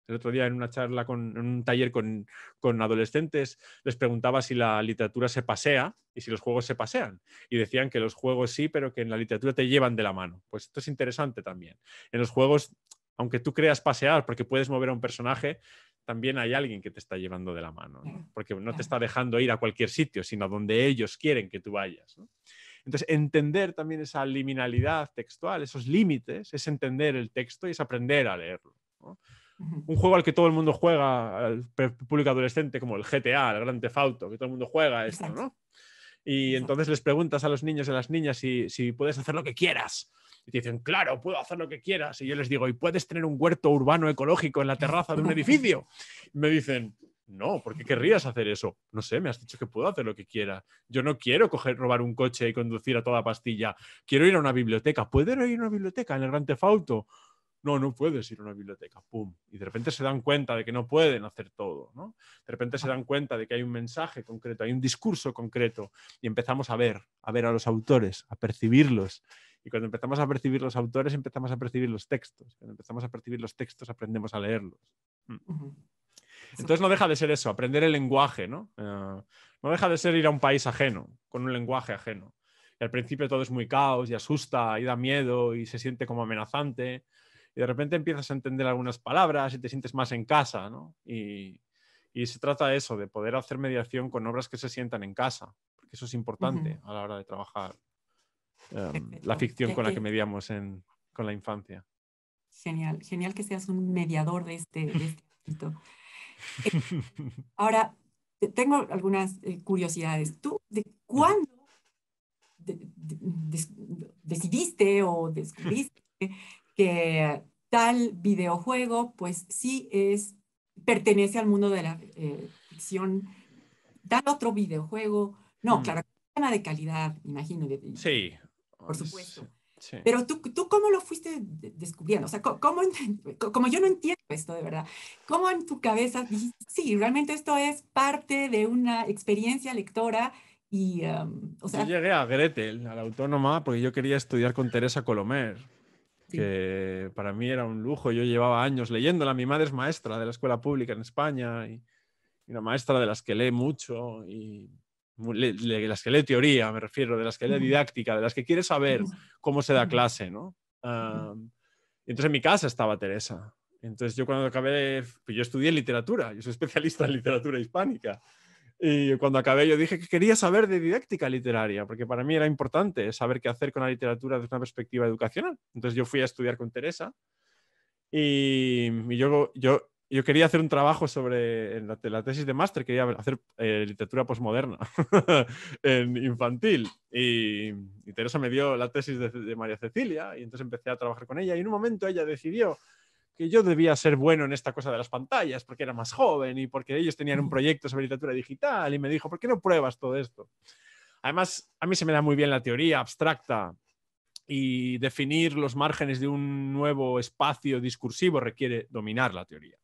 E: El otro día en una charla, en un taller con adolescentes, les preguntaba si la literatura se pasea y si los juegos se pasean. Y decían que los juegos sí, pero que en la literatura te llevan de la mano. Pues esto es interesante también. En los juegos, aunque tú creas pasear porque puedes mover a un personaje, también hay alguien que te está llevando de la mano, ¿no? Porque no te está dejando ir a cualquier sitio, sino a donde ellos quieren que tú vayas, ¿no? Entonces, entender también esa liminalidad textual, esos límites, es entender el texto y es aprender a leerlo, ¿no? Un juego al que todo el mundo juega, al público adolescente, como el GTA, el Grand Theft Auto, que todo el mundo juega esto, ¿no? Y entonces les preguntas a los niños y a las niñas si puedes hacer lo que quieras. Y te dicen, claro, puedo hacer lo que quieras. Y yo les digo, ¿y puedes tener un huerto urbano ecológico en la terraza de un edificio? Y me dicen, no, ¿por qué querrías hacer eso? No sé, me has dicho que puedo hacer lo que quiera. Yo no quiero robar un coche y conducir a toda pastilla. Quiero ir a una biblioteca. ¿Puedo ir a una biblioteca en el Grand Theft Auto? No puedes ir a una biblioteca, pum. Y de repente se dan cuenta de que no pueden hacer todo, ¿no? De repente se dan cuenta de que hay un mensaje concreto, hay un discurso concreto, y empezamos a ver a los autores, a percibirlos. Y cuando empezamos a percibir los autores, empezamos a percibir los textos. Cuando empezamos a percibir los textos, aprendemos a leerlos. Entonces no deja de ser eso, aprender el lenguaje, ¿no? No deja de ser ir a un país ajeno, con un lenguaje ajeno. Y al principio todo es muy caos y asusta y da miedo y se siente como amenazante. Y de repente empiezas a entender algunas palabras y te sientes más en casa, ¿no? Y se trata de eso, de poder hacer mediación con obras que se sientan en casa, porque eso es importante a la hora de trabajar la ficción con la que mediamos con la infancia.
C: Genial, genial que seas un mediador de este ámbito. Ahora, tengo algunas curiosidades. ¿Tú de cuándo decidiste o descubriste que tal videojuego, pues sí pertenece al mundo de la ficción, tal otro videojuego? No, claro, tema de calidad, imagino.
E: Sí.
C: Por supuesto.
E: Sí.
C: Pero tú ¿cómo lo fuiste descubriendo? O sea, como yo no entiendo esto de verdad, ¿cómo en tu cabeza dijiste, sí, realmente esto es parte de una experiencia lectora? Y, o sea,
E: yo llegué a Gretel, a la Autónoma, porque yo quería estudiar con Teresa Colomer, que para mí era un lujo. Yo llevaba años leyéndola. Mi madre es maestra de la escuela pública en España y una maestra de las que lee mucho y de las que lee teoría, me refiero, de las que lee didáctica, de las que quiere saber cómo se da clase, ¿no? Y entonces en mi casa estaba Teresa. Entonces yo cuando acabé, pues yo estudié literatura, yo soy especialista en literatura hispánica. Y cuando acabé yo dije que quería saber de didáctica literaria, porque para mí era importante saber qué hacer con la literatura desde una perspectiva educacional. Entonces yo fui a estudiar con Teresa y yo quería hacer un trabajo sobre la tesis de máster, quería hacer literatura posmoderna en infantil. Y Teresa me dio la tesis de María Cecilia y entonces empecé a trabajar con ella y en un momento ella decidió que yo debía ser bueno en esta cosa de las pantallas porque era más joven y porque ellos tenían un proyecto sobre literatura digital y me dijo, ¿por qué no pruebas todo esto? Además, a mí se me da muy bien la teoría abstracta y definir los márgenes de un nuevo espacio discursivo requiere dominar la teoría.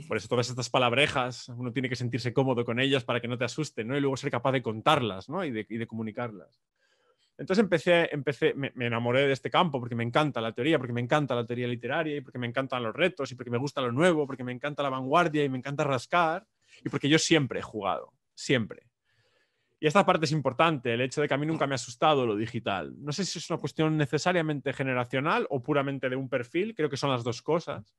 E: Por eso todas estas palabrejas, uno tiene que sentirse cómodo con ellas para que no te asusten, ¿no? Y luego ser capaz de contarlas, ¿no? y de comunicarlas. Entonces me enamoré de este campo porque me encanta la teoría, porque me encanta la teoría literaria y porque me encantan los retos y porque me gusta lo nuevo, porque me encanta la vanguardia y me encanta rascar. y porque yo siempre he jugado, siempre. Y esta parte es importante, el hecho de que a mí nunca me ha asustado lo digital. No sé si es una cuestión necesariamente generacional o puramente de un perfil, creo que son las dos cosas.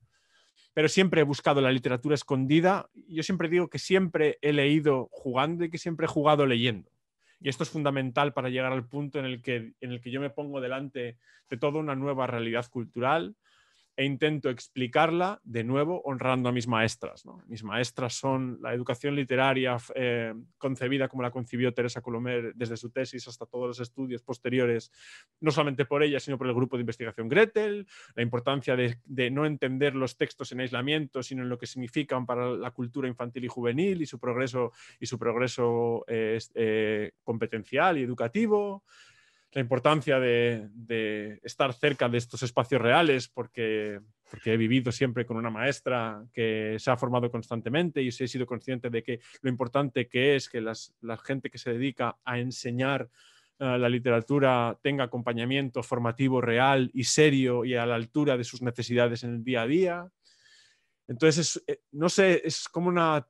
E: Pero siempre he buscado la literatura escondida. Yo siempre digo que siempre he leído jugando y que siempre he jugado leyendo. Y esto es fundamental para llegar al punto en el que yo me pongo delante de toda una nueva realidad cultural e intento explicarla de nuevo honrando a mis maestras, ¿no? Mis maestras son la educación literaria concebida como la concibió Teresa Colomer desde su tesis hasta todos los estudios posteriores, no solamente por ella, sino por el grupo de investigación Gretel, la importancia de no entender los textos en aislamiento, sino en lo que significan para la cultura infantil y juvenil y su progreso competencial y educativo. La importancia de estar cerca de estos espacios reales porque he vivido siempre con una maestra que se ha formado constantemente y he sido consciente de que lo importante que es que la gente que se dedica a enseñar la literatura tenga acompañamiento formativo real y serio y a la altura de sus necesidades en el día a día. Entonces, no sé, es como un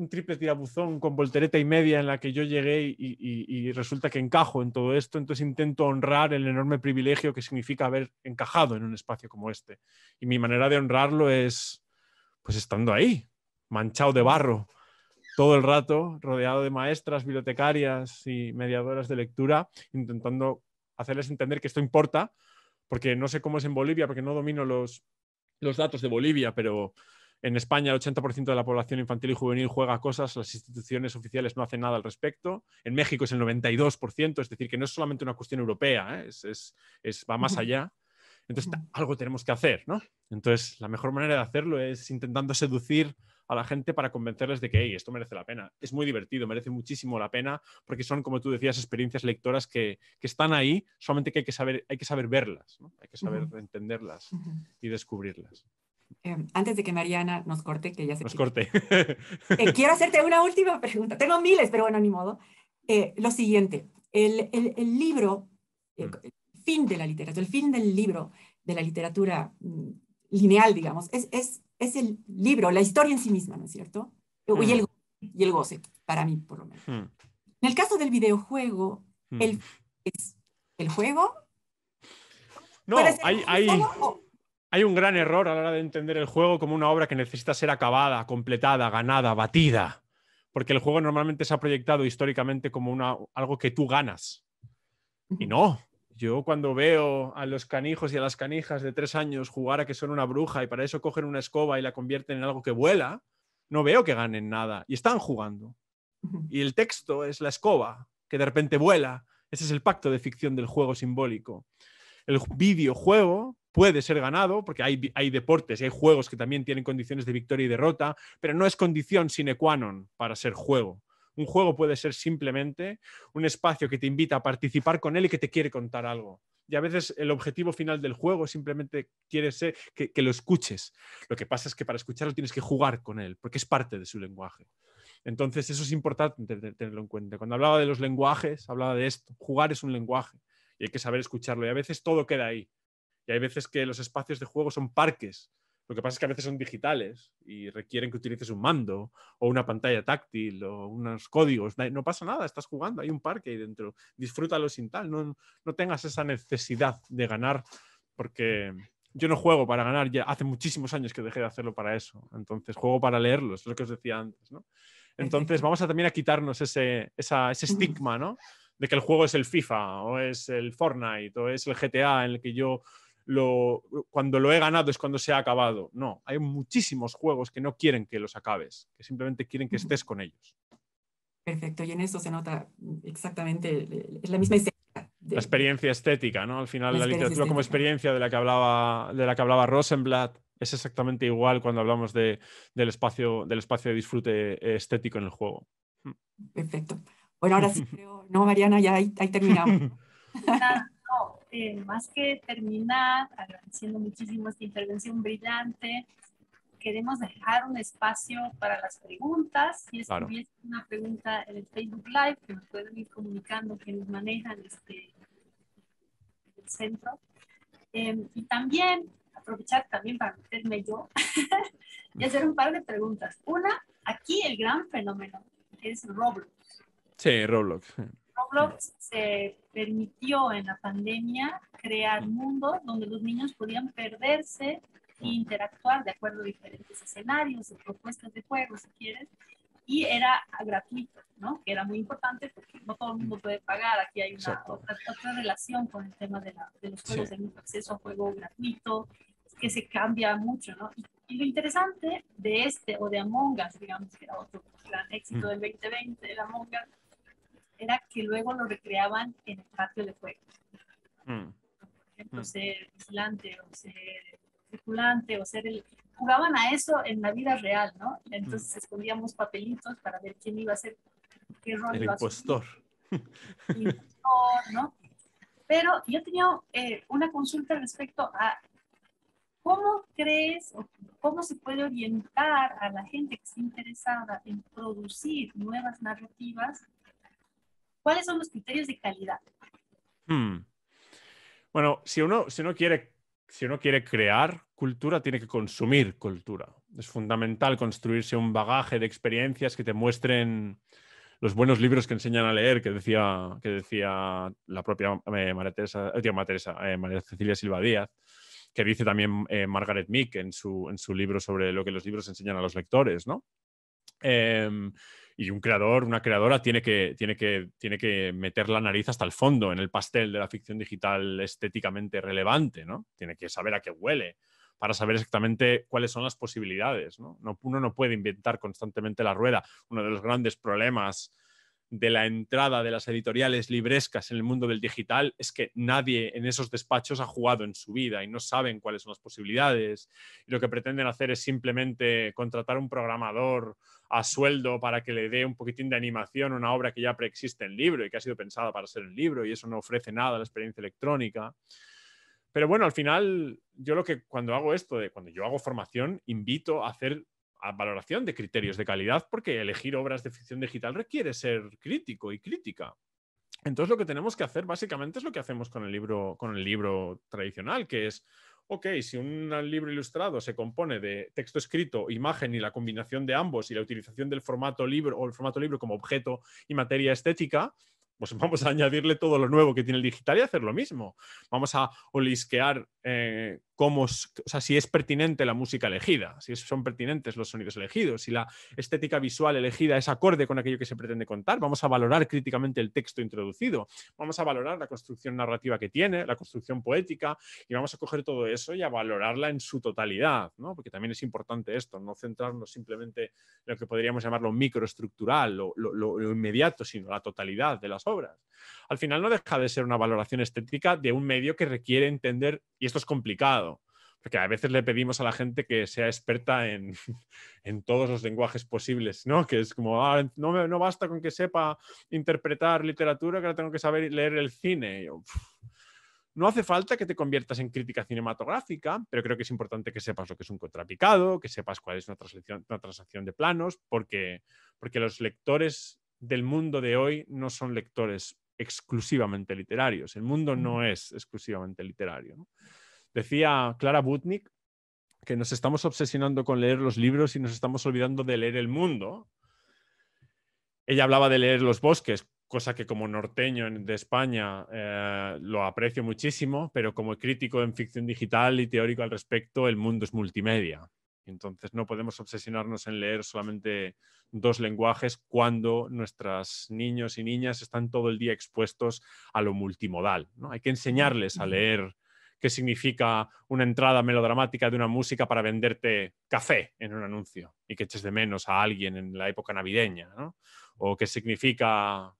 E: triple tirabuzón con voltereta y media en la que yo llegué y resulta que encajo en todo esto, entonces intento honrar el enorme privilegio que significa haber encajado en un espacio como este. Y mi manera de honrarlo es, pues estando ahí, manchado de barro, todo el rato, rodeado de maestras, bibliotecarias y mediadoras de lectura, intentando hacerles entender que esto importa, porque no sé cómo es en Bolivia, porque no domino los datos de Bolivia, pero en España el 80% de la población infantil y juvenil juega cosas, las instituciones oficiales no hacen nada al respecto. En México es el 92%, es decir, que no es solamente una cuestión europea, va más allá. Entonces, algo tenemos que hacer, ¿no? Entonces, la mejor manera de hacerlo es intentando seducir a la gente para convencerles de que hey, esto merece la pena. Es muy divertido, merece muchísimo la pena, porque son, como tú decías, experiencias lectoras que están ahí, solamente que hay que saber verlas, ¿no? Hay que saber entenderlas y descubrirlas.
C: Antes de que Mariana nos corte, que ya se
E: nos corte.
C: Quiero hacerte una última pregunta. Tengo miles, pero bueno, ni modo. Lo siguiente, el libro, el fin de la literatura, el fin del libro de la literatura lineal, digamos, es el libro, la historia en sí misma, ¿no es cierto? Y el goce, para mí, por lo menos. En el caso del videojuego, ¿es el juego?
E: No, hay un gran error a la hora de entender el juego como una obra que necesita ser acabada, completada, ganada, batida. Porque el juego normalmente se ha proyectado históricamente como algo que tú ganas. Y no. Yo cuando veo a los canijos y a las canijas de 3 años jugar a que son una bruja y para eso cogen una escoba y la convierten en algo que vuela, no veo que ganen nada. Y están jugando. Y el texto es la escoba que de repente vuela. Ese es el pacto de ficción del juego simbólico. El videojuego puede ser ganado, porque hay deportes y hay juegos que también tienen condiciones de victoria y derrota, pero no es condición sine qua non para ser juego. Un juego puede ser simplemente un espacio que te invita a participar con él y que te quiere contar algo. Y a veces el objetivo final del juego simplemente quiere ser que lo escuches. Lo que pasa es que para escucharlo tienes que jugar con él, porque es parte de su lenguaje. Entonces eso es importante tenerlo en cuenta. Cuando hablaba de los lenguajes, hablaba de esto. Jugar es un lenguaje y hay que saber escucharlo. Y a veces todo queda ahí. Y hay veces que los espacios de juego son parques. Lo que pasa es que a veces son digitales y requieren que utilices un mando o una pantalla táctil o unos códigos. No pasa nada, estás jugando, hay un parque ahí dentro. Disfrútalo sin tal. No tengas esa necesidad de ganar, porque yo no juego para ganar. Ya hace muchísimos años que dejé de hacerlo para eso. Entonces juego para leerlo, es lo que os decía antes, ¿no? Entonces vamos a también a quitarnos ese estigma, ¿no? De que el juego es el FIFA o es el Fortnite o es el GTA en el que yo cuando lo he ganado es cuando se ha acabado. No, hay muchísimos juegos que no quieren que los acabes, que simplemente quieren que estés con ellos.
C: Perfecto, y en eso se nota exactamente, es la misma esencia.
E: La experiencia estética, ¿no? Al final la literatura como experiencia de la que hablaba Rosenblatt es exactamente igual cuando hablamos del espacio de disfrute estético en el juego.
C: Perfecto. Bueno, ahora sí creo, no, Mariana, ya ahí terminamos.
B: Más que terminar, agradeciendo muchísimo esta intervención brillante, queremos dejar un espacio para las preguntas. Si es que hubiese una pregunta en el Facebook Live, que nos pueden ir comunicando quienes manejan el centro. Y también aprovechar también para meterme yo y hacer un par de preguntas. Una, Aquí el gran fenómeno es Roblox.
E: Sí, Roblox.
B: Roblox se permitió en la pandemia crear mundos donde los niños podían perderse e interactuar de acuerdo a diferentes escenarios, de propuestas de juego, si quieres, y era gratuito, ¿no? Que era muy importante porque no todo el mundo puede pagar. Aquí hay una otra relación con el tema de los juegos, de acceso a juego gratuito, que se cambia mucho, ¿no? Y lo interesante de o de Among Us, digamos, que era otro gran éxito del 2020, el Among Us, era que luego lo recreaban en el patio de juegos. Por ejemplo, ser vigilante o ser circulante o ser el... Jugaban a eso en la vida real, ¿no? Entonces escondíamos papelitos para ver quién iba a ser, qué rol
E: el
B: iba
E: impostor.
B: a asumir. El impostor, ¿no? Pero yo tenía una consulta respecto a cómo crees o cómo se puede orientar a la gente que está interesada en producir nuevas narrativas. ¿Cuáles son los criterios de calidad?
E: Bueno, si uno quiere crear cultura, tiene que consumir cultura. Es fundamental construirse un bagaje de experiencias que te muestren los buenos libros que enseñan a leer, que decía la propia María Cecilia Silva Díaz, que dice también Margaret Meek en su libro sobre lo que los libros enseñan a los lectores, ¿no? Y un creador, una creadora tiene que meter la nariz hasta el fondo en el pastel de la ficción digital estéticamente relevante, ¿no? Tiene que saber a qué huele para saber exactamente cuáles son las posibilidades, ¿no? Uno no puede inventar constantemente la rueda. Uno de los grandes problemas de la entrada de las editoriales librescas en el mundo del digital es que nadie en esos despachos ha jugado en su vida y no saben cuáles son las posibilidades. Y lo que pretenden hacer es simplemente contratar un programador a sueldo para que le dé un poquitín de animación a una obra que ya preexiste en libro y que ha sido pensada para ser el libro, y eso no ofrece nada a la experiencia electrónica. Pero bueno, al final, cuando yo hago formación, invito a hacer valoración de criterios de calidad, porque elegir obras de ficción digital requiere ser crítico y crítica. Entonces lo que tenemos que hacer básicamente es lo que hacemos con el libro tradicional, que es, ok, si un libro ilustrado se compone de texto escrito, imagen y la combinación de ambos y la utilización del formato libro o el formato libro como objeto y materia estética, pues vamos a añadirle todo lo nuevo que tiene el digital y hacer lo mismo. Vamos a olisquear si es pertinente la música elegida, si son pertinentes los sonidos elegidos, si la estética visual elegida es acorde con aquello que se pretende contar. Vamos a valorar críticamente el texto introducido, vamos a valorar la construcción narrativa que tiene, la construcción poética, y vamos a coger todo eso y a valorarla en su totalidad, ¿no? Porque también es importante esto, no centrarnos simplemente en lo que podríamos llamarlo microestructural, lo inmediato, sino la totalidad de las obras. Al final no deja de ser una valoración estética de un medio que requiere entender, y esto es complicado, porque a veces le pedimos a la gente que sea experta en todos los lenguajes posibles, ¿no? Que es como, no basta con que sepa interpretar literatura, que ahora tengo que saber leer el cine. No hace falta que te conviertas en crítica cinematográfica, pero creo que es importante que sepas lo que es un contrapicado, que sepas cuál es una transacción de planos, porque los lectores del mundo de hoy no son lectores exclusivamente literarios. El mundo no es exclusivamente literario, ¿no? Decía Clara Butnick que nos estamos obsesionando con leer los libros y nos estamos olvidando de leer el mundo. Ella hablaba de leer los bosques, cosa que como norteño de España lo aprecio muchísimo, pero como crítico en ficción digital y teórico al respecto, el mundo es multimedia. Entonces no podemos obsesionarnos en leer solamente dos lenguajes cuando nuestros niños y niñas están todo el día expuestos a lo multimodal, ¿no? Hay que enseñarles a leer qué significa una entrada melodramática de una música para venderte café en un anuncio y que eches de menos a alguien en la época navideña, ¿no? O qué significa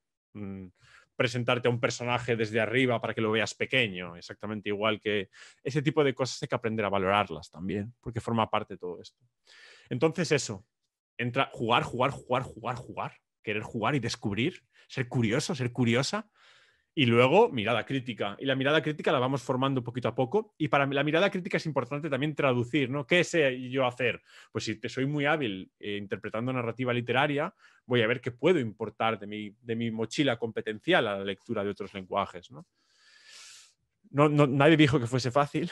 E: presentarte a un personaje desde arriba para que lo veas pequeño, exactamente igual que ese tipo de cosas hay que aprender a valorarlas también, porque forma parte de todo esto. Entonces eso, jugar, querer jugar y descubrir, ser curioso, ser curiosa, y luego mirada crítica. Y la mirada crítica la vamos formando poquito a poco, y para la mirada crítica es importante también traducir, ¿no? ¿Qué sé yo hacer? Pues si soy muy hábil interpretando narrativa literaria, voy a ver qué puedo importar de mi mochila competencial a la lectura de otros lenguajes, ¿no? Nadie dijo que fuese fácil,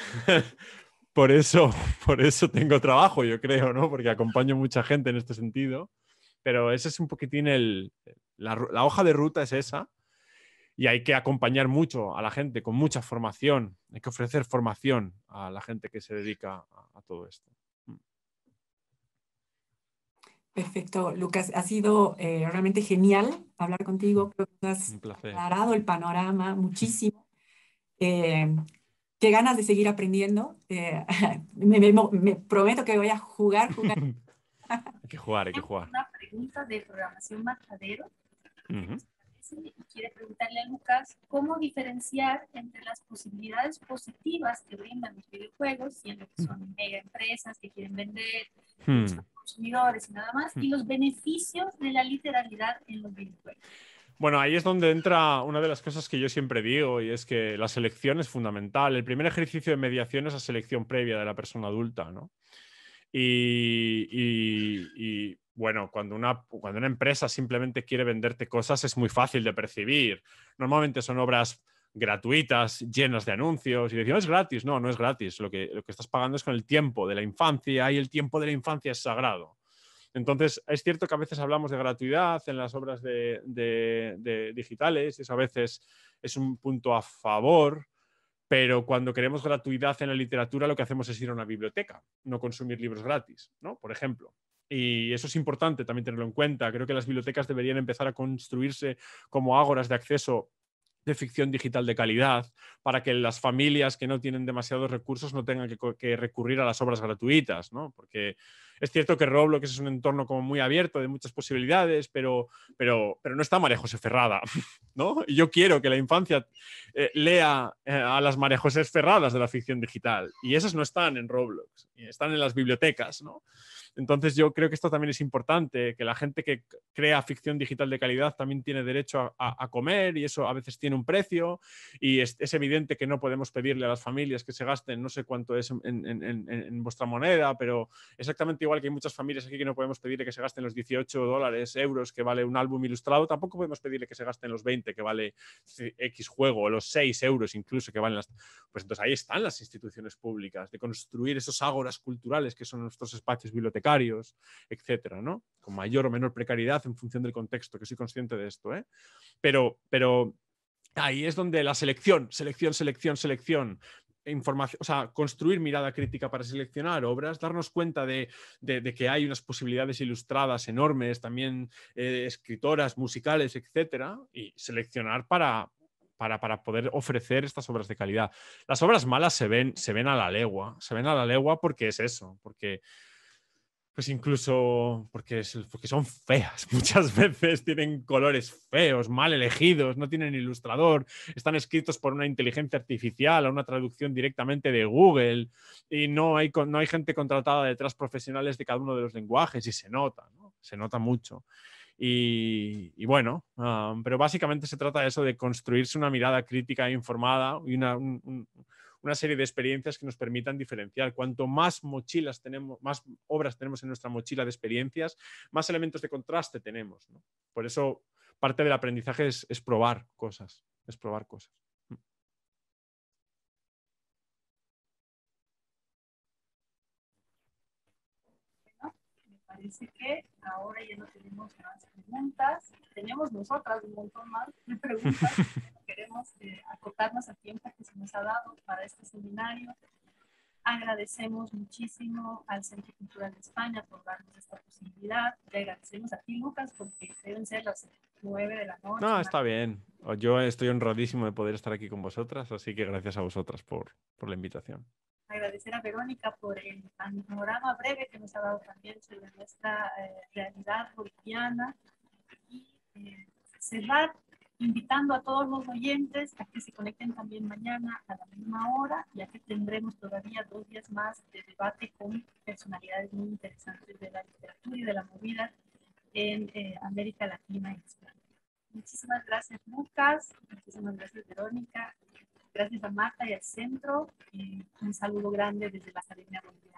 E: por eso, por eso tengo trabajo, yo creo, ¿no? Porque acompaño mucha gente en este sentido. Pero ese es un poquitín la hoja de ruta es esa. Y hay que acompañar mucho a la gente con mucha formación. Hay que ofrecer formación a la gente que se dedica a todo esto.
C: Perfecto, Lucas. Ha sido realmente genial hablar contigo. Creo que has
E: Un placer.
C: aclarado el panorama muchísimo. Qué ganas de seguir aprendiendo. Me prometo que voy a jugar.
E: Hay que jugar, hay que
B: Tenemos
E: jugar.
B: una pregunta de programación Matadero.
E: Uh-huh.
B: Y quiere preguntarle a Lucas cómo diferenciar entre las posibilidades positivas que brindan los videojuegos, siendo que son mega empresas que quieren vender a consumidores y nada más, y los beneficios de la literalidad en los videojuegos.
E: Bueno, ahí es donde entra una de las cosas que yo siempre digo, y es que la selección es fundamental. El primer ejercicio de mediación es la selección previa de la persona adulta, ¿no? Y bueno, cuando una empresa simplemente quiere venderte cosas es muy fácil de percibir. Normalmente son obras gratuitas, llenas de anuncios, y decimos, es gratis. No, no es gratis. Lo que estás pagando es con el tiempo de la infancia, y el tiempo de la infancia es sagrado. Entonces, es cierto que a veces hablamos de gratuidad en las obras de digitales, eso a veces es un punto a favor, pero cuando queremos gratuidad en la literatura lo que hacemos es ir a una biblioteca, no consumir libros gratis, ¿no? Por ejemplo. Y eso es importante también tenerlo en cuenta. Creo que las bibliotecas deberían empezar a construirse como ágoras de acceso de ficción digital de calidad para que las familias que no tienen demasiados recursos no tengan que recurrir a las obras gratuitas, ¿no? Porque es cierto que Roblox es un entorno como muy abierto de muchas posibilidades, pero no está María José Ferrada, ¿no? Y yo quiero que la infancia lea a las María José Ferradas de la ficción digital, y esas no están en Roblox, están en las bibliotecas, ¿no? Entonces yo creo que esto también es importante, que la gente que crea ficción digital de calidad también tiene derecho a comer, y eso a veces tiene un precio, y es evidente que no podemos pedirle a las familias que se gasten, no sé cuánto es en vuestra moneda, pero exactamente igual que hay muchas familias aquí que no podemos pedirle que se gasten los $18, euros que vale un álbum ilustrado, tampoco podemos pedirle que se gasten los 20 que vale X juego, o los 6 euros incluso que valen las... Pues entonces ahí están las instituciones públicas, de construir esos ágoras culturales que son nuestros espacios bibliotecarios, etcétera, ¿no? Con mayor o menor precariedad en función del contexto, que soy consciente de esto, ¿eh? Pero ahí es donde la selección, información, o sea, construir mirada crítica para seleccionar obras, darnos cuenta de que hay unas posibilidades ilustradas enormes, también escritoras, musicales, etcétera, y seleccionar para poder ofrecer estas obras de calidad. Las obras malas se ven a la legua porque es eso, porque pues incluso porque son feas. Muchas veces tienen colores feos, mal elegidos, no tienen ilustrador, están escritos por una inteligencia artificial o una traducción directamente de Google, y no hay gente contratada detrás, profesionales de cada uno de los lenguajes, y se nota, ¿no? Se nota mucho. Y bueno, pero básicamente se trata de eso, de construirse una mirada crítica e informada y una serie de experiencias que nos permitan diferenciar. Cuanto más mochilas tenemos, más obras tenemos en nuestra mochila de experiencias, más elementos de contraste tenemos, ¿no? Por eso parte del aprendizaje es probar cosas, es probar cosas.
B: Parece que ahora ya no tenemos más preguntas. Tenemos nosotras un montón más de preguntas. Queremos acotarnos al tiempo que se nos ha dado para este seminario. Agradecemos muchísimo al Centro Cultural de España por darnos esta posibilidad. Le agradecemos a ti, Lucas, porque deben ser las 9 de la noche.
E: No, está bien. Yo estoy honradísimo de poder estar aquí con vosotras, así que gracias a vosotras por la invitación.
B: Agradecer a Verónica por el panorama breve que nos ha dado también sobre nuestra realidad boliviana, y cerrar invitando a todos los oyentes a que se conecten también mañana a la misma hora, ya que tendremos todavía 2 días más de debate con personalidades muy interesantes de la literatura y de la movida en América Latina y España. Muchísimas gracias, Lucas. Muchísimas gracias, Verónica. Gracias a Marta y al centro. Un saludo grande desde la Academia Boliviana.